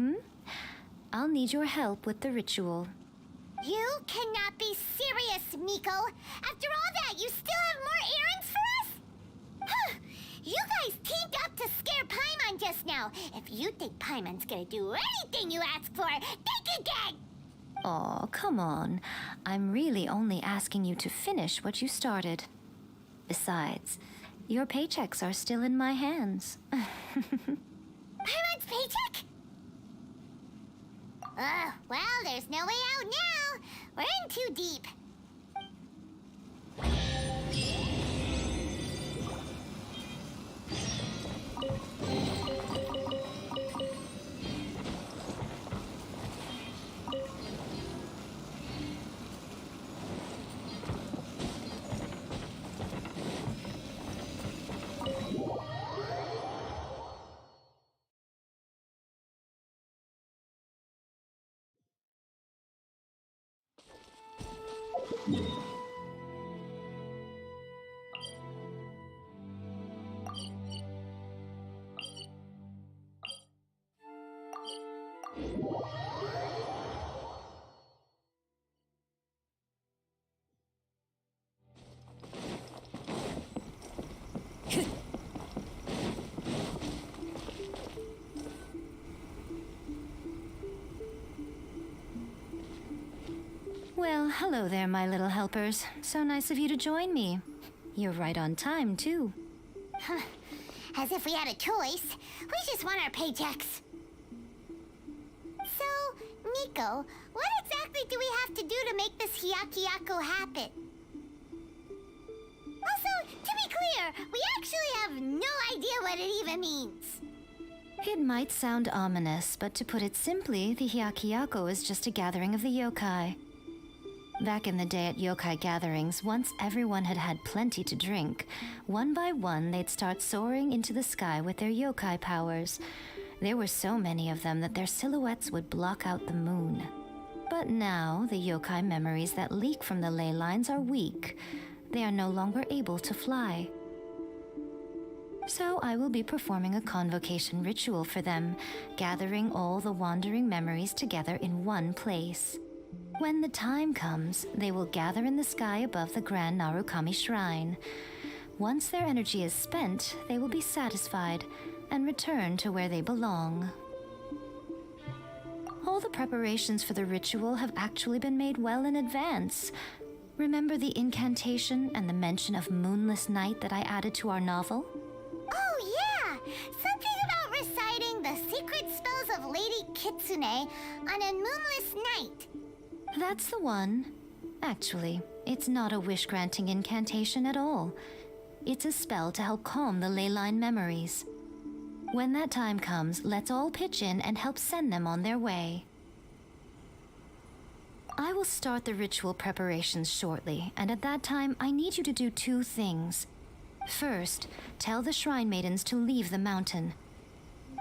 I'll need your help with the ritual. You cannot be serious, Miko. After all that, you still have more errands for us? Huh. You guys teamed up to scare Paimon just now. If you think Paimon's gonna do anything you ask for, think again! Aw, come on. I'm really only asking you to finish what you started. Besides, your paychecks are still in my hands. Paimon's paycheck? Well, there's no way out now. We're in too deep. Well, hello there, my little helpers. So nice of you to join me. You're right on time, too. As if we had a choice. We just want our paychecks. So, Nico, what exactly do we have to do to make this Hyakyako happen? Also, to be clear, we actually have no idea what it even means. It might sound ominous, but to put it simply, the Hyakyako is just a gathering of the yokai. Back in the day at yokai gatherings, once everyone had had plenty to drink, one by one they'd start soaring into the sky with their yokai powers. There were so many of them that their silhouettes would block out the moon. But now, the yokai memories that leak from the ley lines are weak. They are no longer able to fly. So I will be performing a convocation ritual for them, gathering all the wandering memories together in one place. When the time comes, they will gather in the sky above the Grand Narukami Shrine. Once their energy is spent, they will be satisfied and return to where they belong. All the preparations for the ritual have actually been made well in advance. Remember the incantation and the mention of moonless night that I added to our novel? Oh, yeah! Something about reciting the secret spells of Lady Kitsune on a moonless night. That's the one. Actually, it's not a wish-granting incantation at all. It's a spell to help calm the ley line memories. When that time comes, let's all pitch in and help send them on their way. I will start the ritual preparations shortly, and at that time, I need you to do two things. First, tell the shrine maidens to leave the mountain.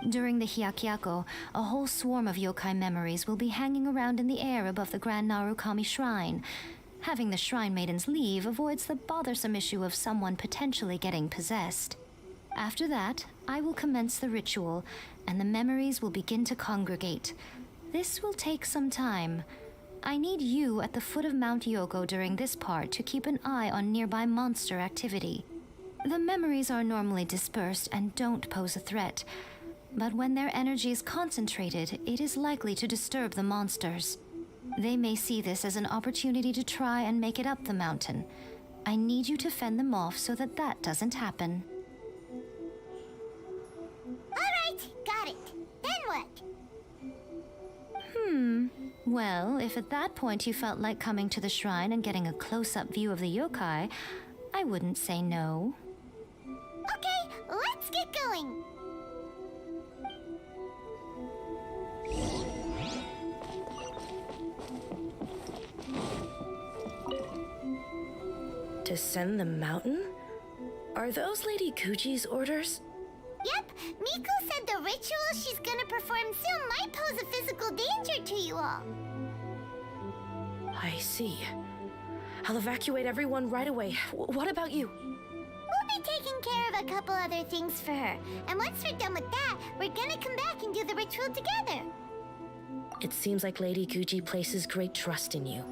During the Hyakyako, a whole swarm of yokai memories will be hanging around in the air above the Grand Narukami Shrine. Having the shrine maidens leave avoids the bothersome issue of someone potentially getting possessed. After that, I will commence the ritual, and the memories will begin to congregate. This will take some time. I need you at the foot of Mount Yoko during this part to keep an eye on nearby monster activity. The memories are normally dispersed and don't pose a threat, but when their energy is concentrated, it is likely to disturb the monsters. They may see this as an opportunity to try and make it up the mountain. I need you to fend them off so that that doesn't happen. Alright, got it. Then what? Well, if at that point you felt like coming to the shrine and getting a close-up view of the yokai, I wouldn't say no. Okay, let's get going. Descend the mountain? Are those Lady Guji's orders? Yep, Miko said the ritual she's gonna perform soon might pose a physical danger to you all. I see. I'll evacuate everyone right away. What about you? We'll be taking care of a couple other things for her. And once we're done with that, we're gonna come back and do the ritual together. It seems like Lady Guji places great trust in you.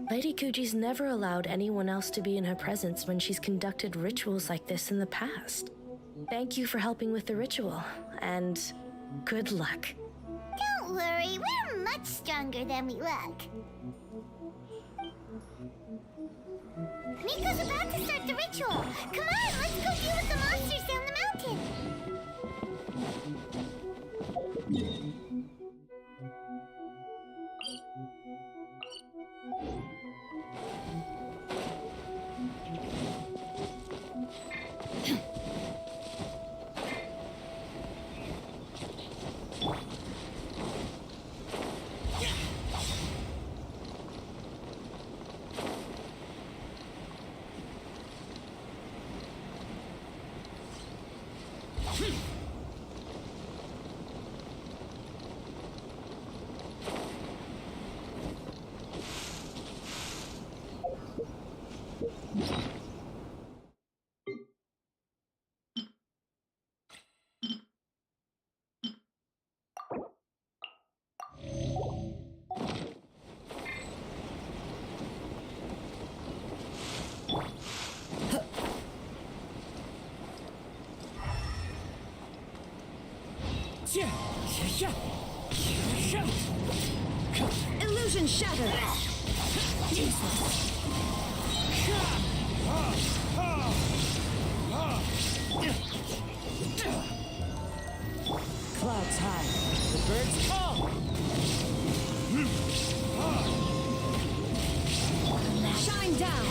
Lady Guji's never allowed anyone else to be in her presence when she's conducted rituals like this in the past. Thank you for helping with the ritual, and good luck. Don't worry, we're much stronger than we look. Miko's about to start the ritual. Come on, let's go deal with the monsters down the mountain. Illusion shattered! Clouds high, the birds call. Shine down!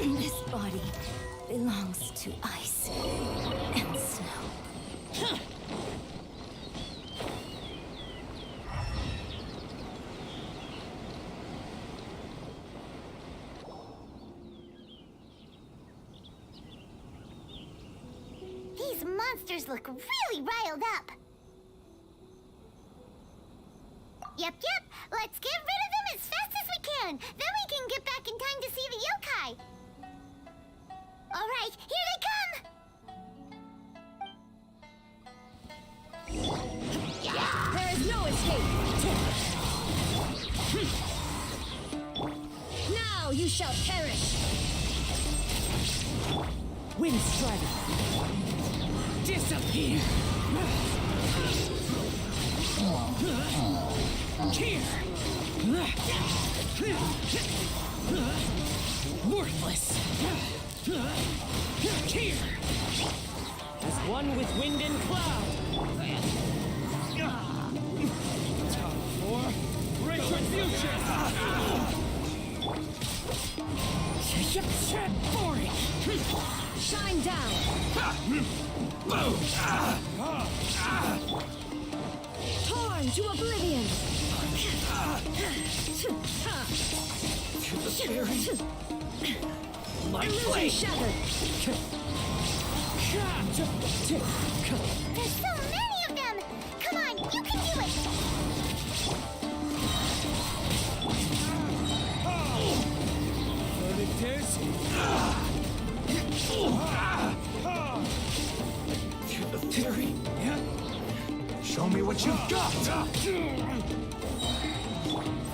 This body belongs to ice and snow. These monsters look really riled up. Yep. Let's get rid of them as fast as we can. Then we can get back in time to see the yokai. All right, here they come. There is no escape! Now you shall perish! Wind strider. Disappear. Here. Worthless. Here. As one with wind and cloud. Time for retribution. Boring. Shine down! Torn to oblivion! My Illusion blade. shattered! There's so many of them. Come on, you can do it. Verdict The theory. Show me what you've got.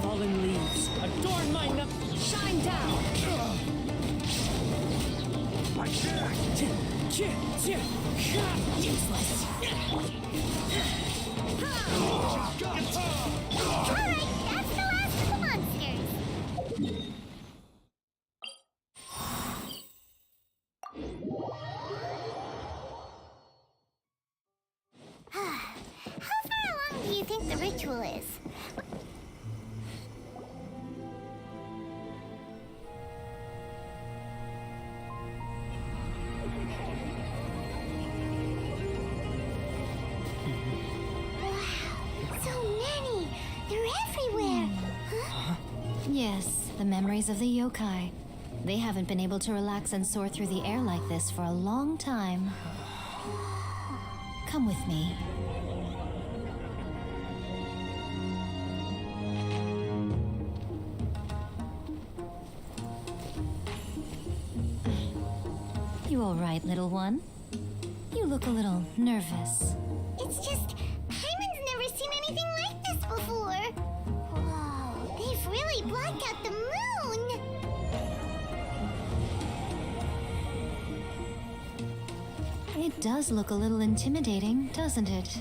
Fallen leaves, adorn my Shine down! Useless. Alright, that's the last of the monsters. How far along do you think the ritual is? Yes, the memories of the yokai. They haven't been able to relax and soar through the air like this for a long time. Come with me. You all right, little one? You look a little nervous. It's just, Hyman's never seen anything like this before. Whoa, they've really blacked out the moon. It does look a little intimidating, doesn't it?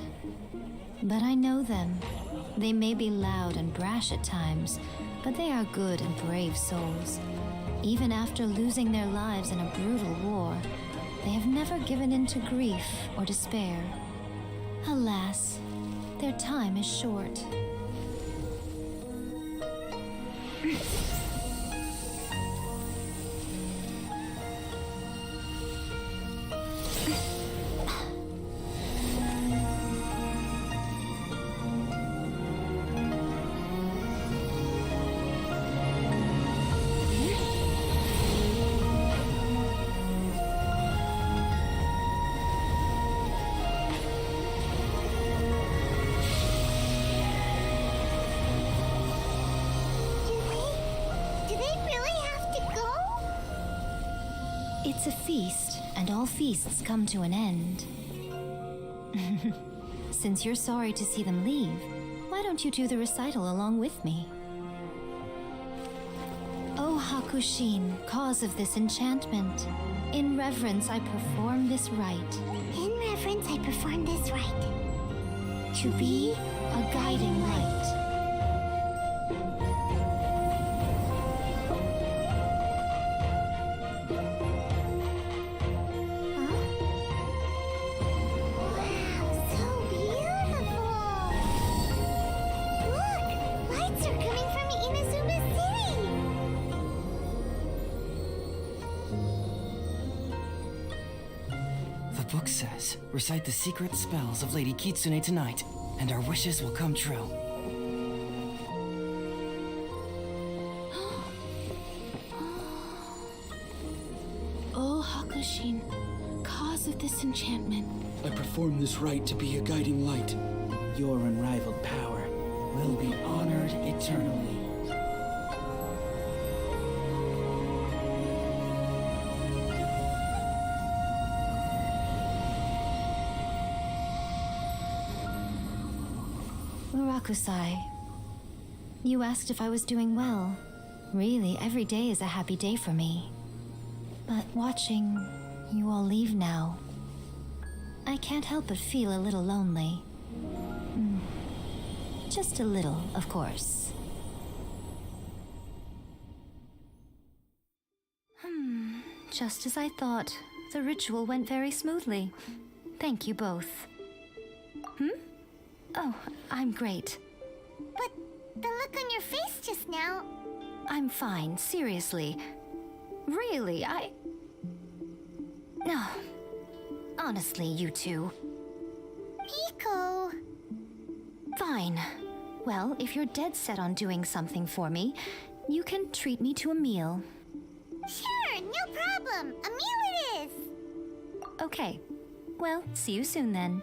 But I know them. They may be loud and brash at times, but they are good and brave souls. Even after losing their lives in a brutal war, they have never given in to grief or despair. Alas, their time is short. Do they really have to go? It's a feast, and all feasts come to an end. Since you're sorry to see them leave, why don't you do the recital along with me? O Hakushin, cause of this enchantment, In reverence, I perform this rite. In reverence, I perform this rite. To be a guiding light. The book says, recite the secret spells of Lady Kitsune tonight, and our wishes will come true. Oh, Hakushin, cause of this enchantment. I perform this rite to be a guiding light. Your unrivaled power will be honored eternally. Murakusai, you asked if I was doing well. Really, every day is a happy day for me. But watching you all leave now, I can't help but feel a little lonely. Just a little, of course. Just as I thought. The ritual went very smoothly. Thank you both. Oh, I'm great. But the look on your face just now... I'm fine, seriously. Really, No. Honestly, you two. Nico... Fine. Well, if you're dead set on doing something for me, you can treat me to a meal. Sure, no problem. A meal it is. Okay. Well, see you soon then.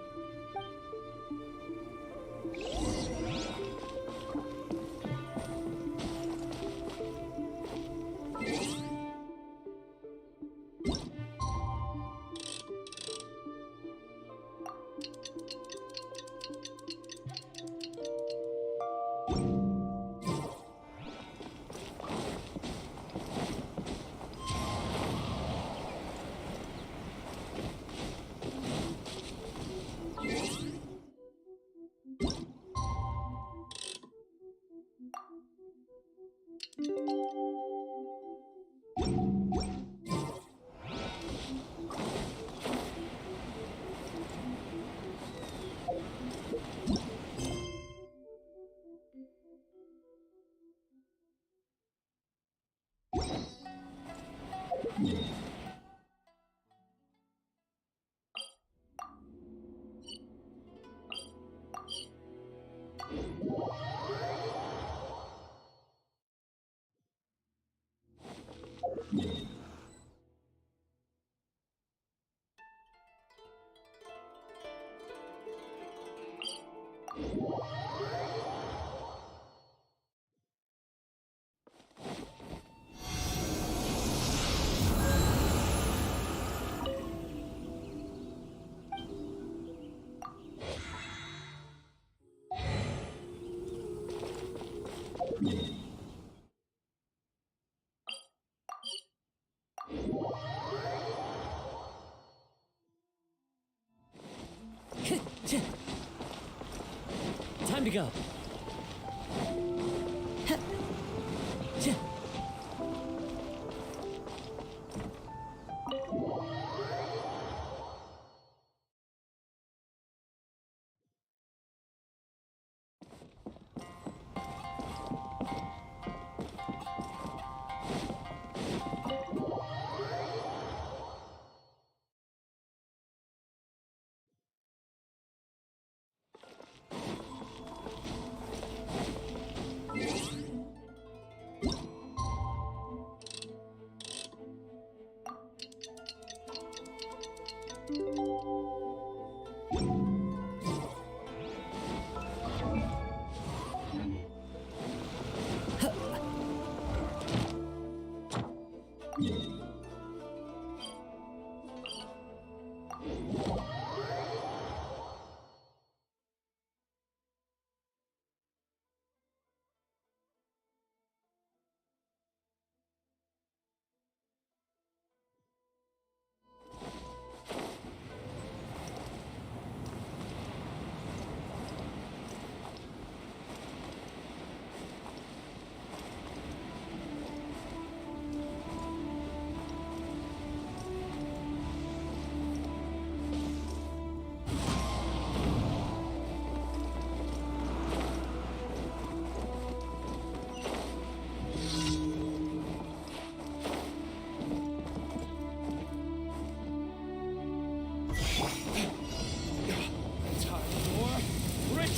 Time to go.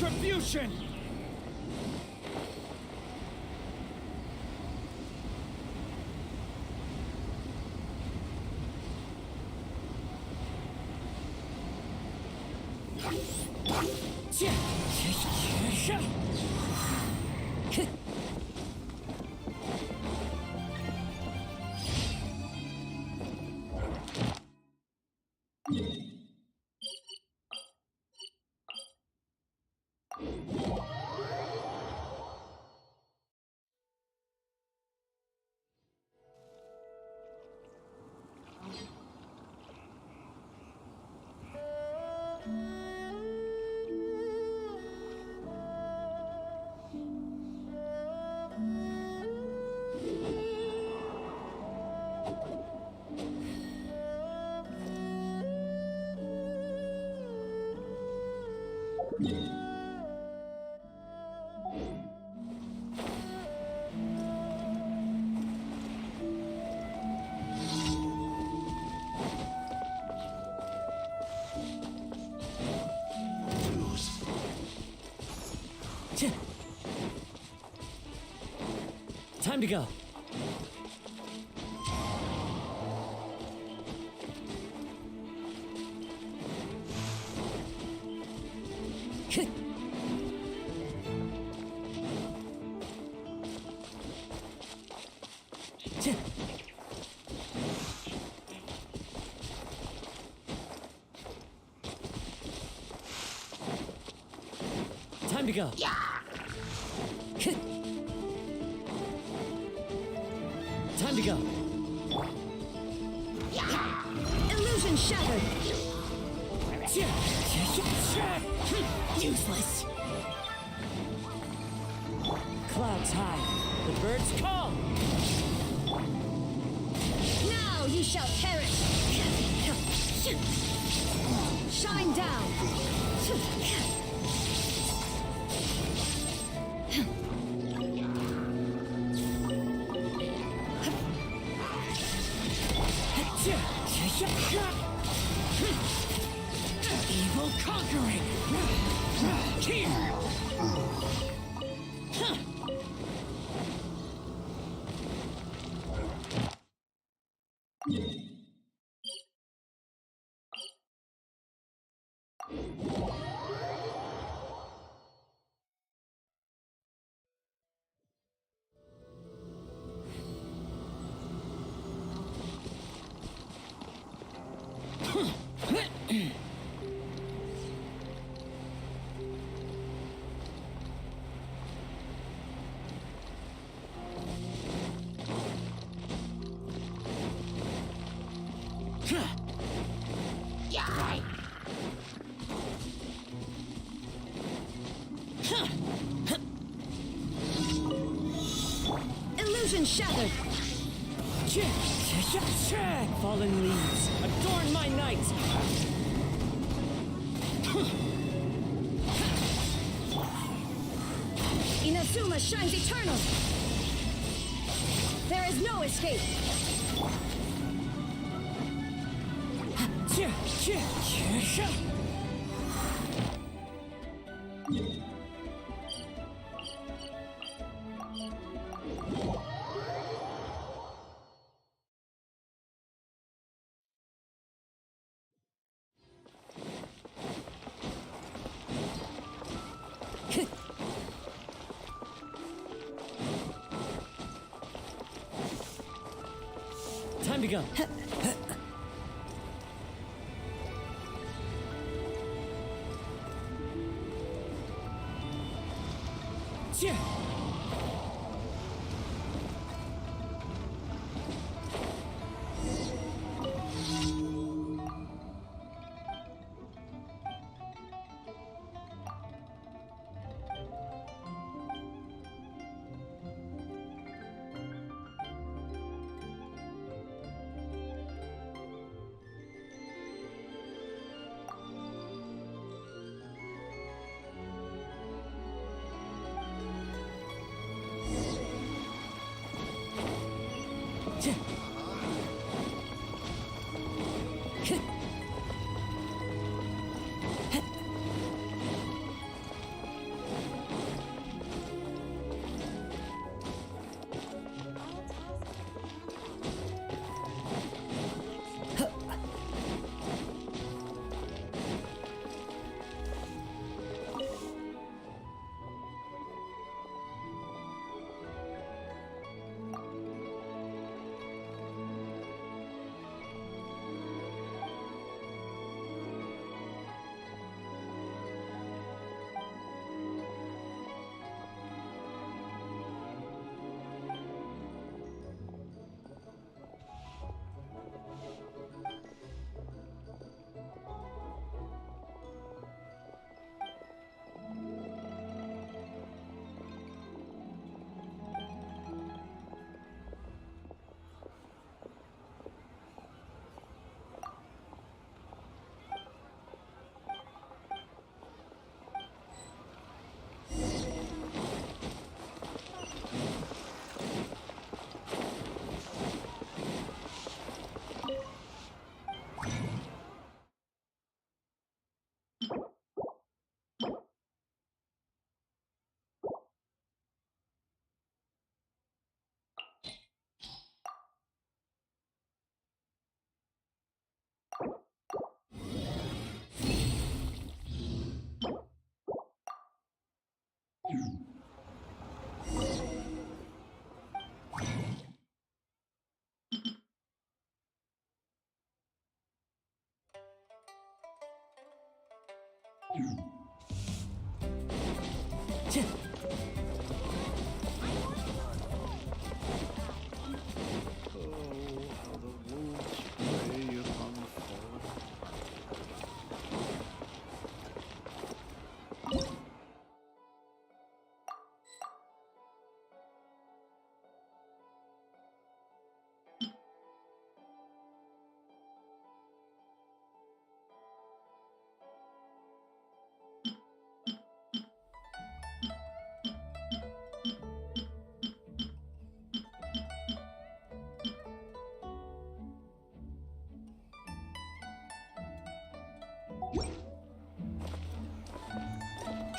Retribution! Time to go. Time to go. Yeah. Time to go. Illusion shattered. Useless. Clouds high. The birds call. Now you shall perish. Shine down. Evil conquering. Here. Illusion shattered. Fallen leaves, adorn my night. Inazuma shines eternal. There is no escape. Time to go.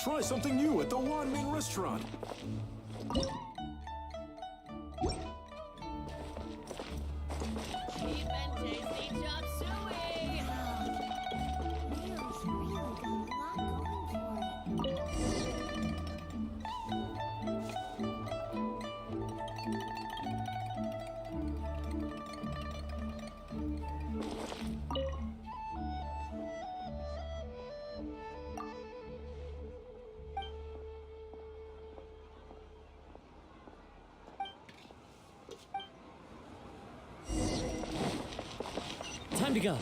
Try something new at the One Main Restaurant. Cheap and tasty chop suey! Leo's really got a lot going for it. Time to go.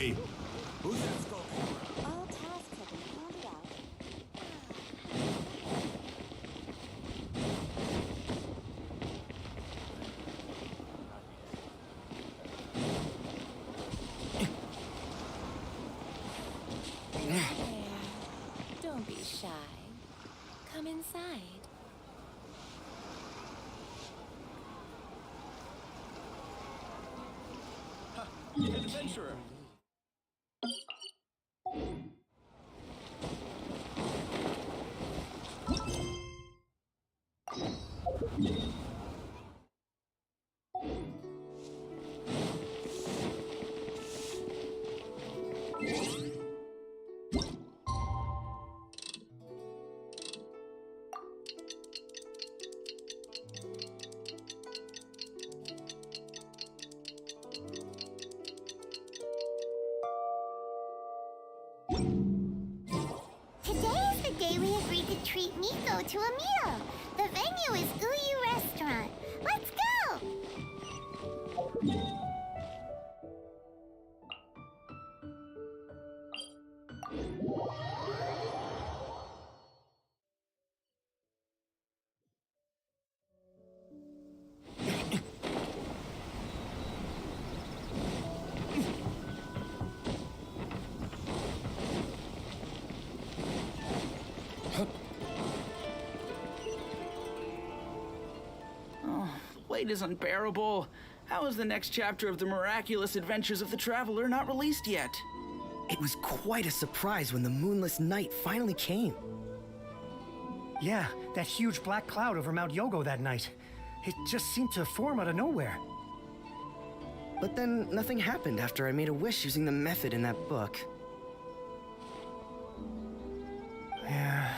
Hey, who's that skulking? All tasks have been carried out. Don't be shy. Come inside. Adventurer. Today is the day we agreed to treat Miko to a meal. The venue is Uyu Restaurant. Let's go! Oh, wait is unbearable. How is the next chapter of the miraculous adventures of the Traveler not released yet? It was quite a surprise when the moonless night finally came. Yeah, that huge black cloud over Mount Yogo that night. It just seemed to form out of nowhere. But then nothing happened after I made a wish using the method in that book. Yeah.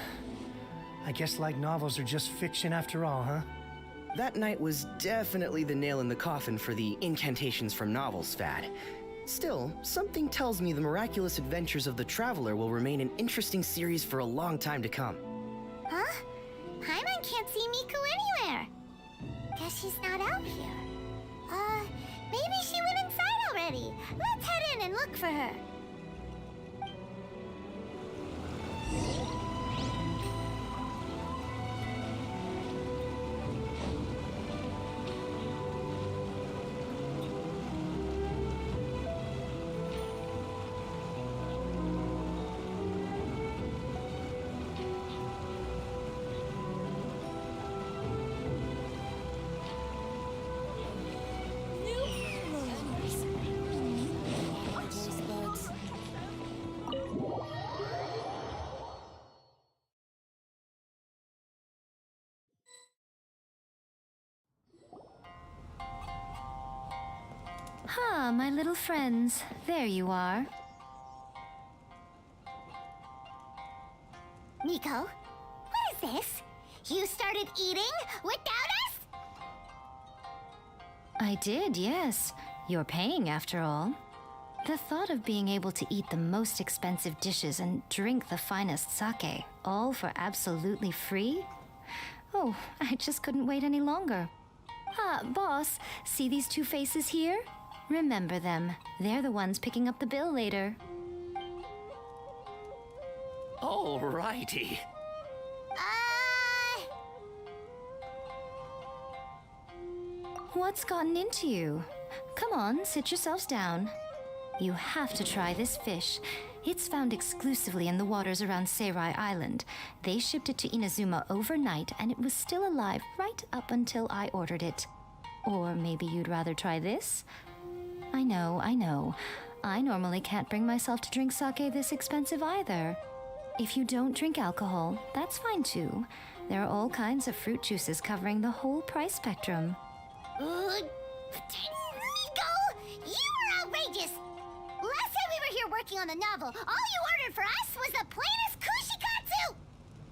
I guess light novels are just fiction after all, huh? That night was definitely the nail in the coffin for the incantations from novels fad. Still, something tells me the miraculous adventures of the Traveler will remain an interesting series for a long time to come. Huh? Paimon can't see Miko anywhere. Guess she's not out here. Maybe she went inside already. Let's head in and look for her. Ah, my little friends. There you are. Miko, what is this? You started eating without us? I did, yes. You're paying after all. The thought of being able to eat the most expensive dishes and drink the finest sake, all for absolutely free? Oh, I just couldn't wait any longer. Ah, boss, see these two faces here? Remember them. They're the ones picking up the bill later. Alrighty. What's gotten into you? Come on, sit yourselves down. You have to try this fish. It's found exclusively in the waters around Seirai Island. They shipped it to Inazuma overnight, and it was still alive right up until I ordered it. Or maybe you'd rather try this? I know. I normally can't bring myself to drink sake this expensive either. If you don't drink alcohol, that's fine too. There are all kinds of fruit juices covering the whole price spectrum. Miko! You are outrageous! Last time we were here working on the novel, all you ordered for us was the plainest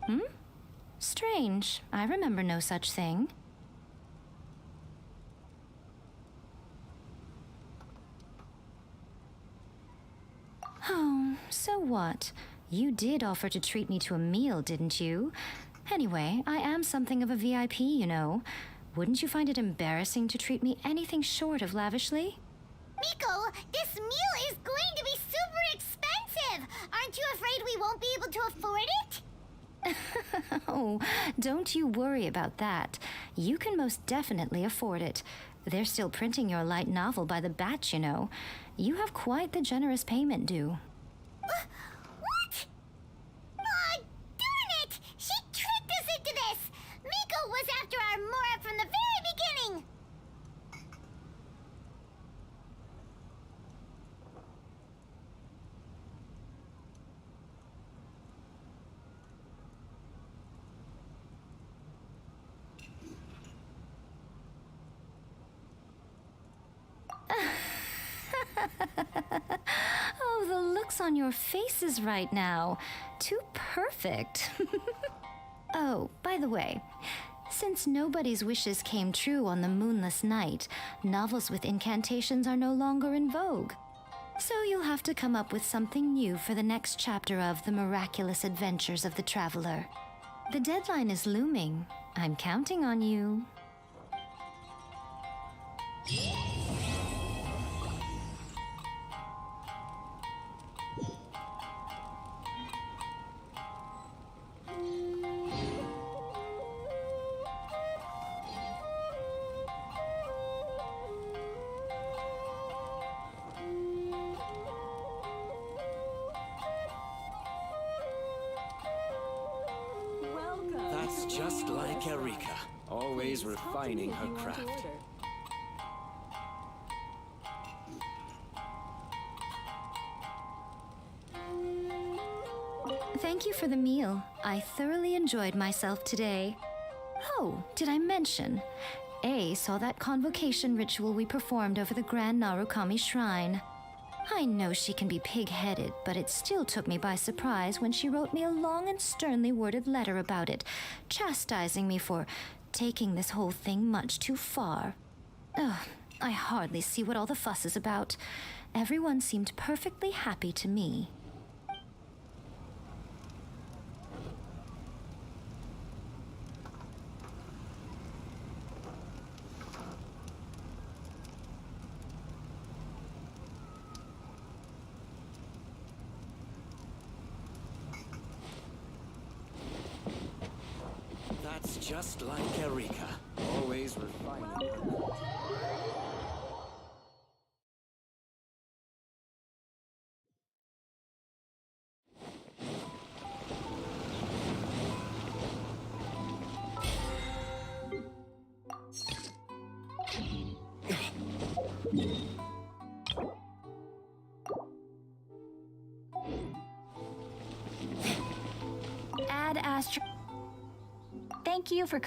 kushikatsu! Strange. I remember no such thing. Oh, so what? You did offer to treat me to a meal, didn't you? Anyway, I am something of a VIP, you know. Wouldn't you find it embarrassing to treat me anything short of lavishly? Miko, this meal is going to be super expensive! Aren't you afraid we won't be able to afford it? Oh, don't you worry about that. You can most definitely afford it. They're still printing your light novel by the batch, you know. You have quite the generous payment due. What? Darn it! She tricked us into this! Miko was after our Mora from the very beginning! Oh, the looks on your faces right now. Too perfect. Oh, by the way, since nobody's wishes came true on the moonless night, novels with incantations are no longer in vogue. So you'll have to come up with something new for the next chapter of The Miraculous Adventures of the Traveler. The deadline is looming. I'm counting on you. That's just like Erika, always refining her craft. Thank you for the meal. I thoroughly enjoyed myself today. Oh, did I mention? A saw that convocation ritual we performed over the Grand Narukami Shrine. I know she can be pig-headed, but it still took me by surprise when she wrote me a long and sternly worded letter about it, chastising me for taking this whole thing much too far. Ugh, I hardly see what all the fuss is about. Everyone seemed perfectly happy to me. That's just like Erika. Always refining her craft. Ad Astra. Thank you for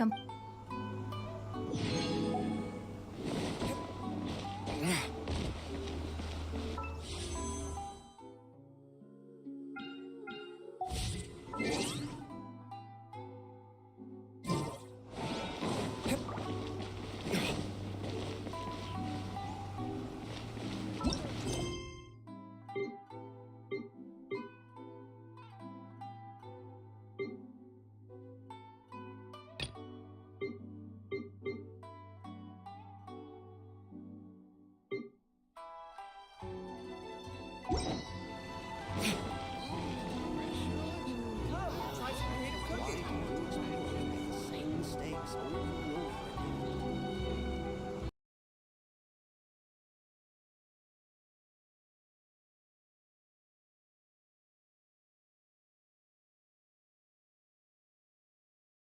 Try some creative cooking. Same mistakes over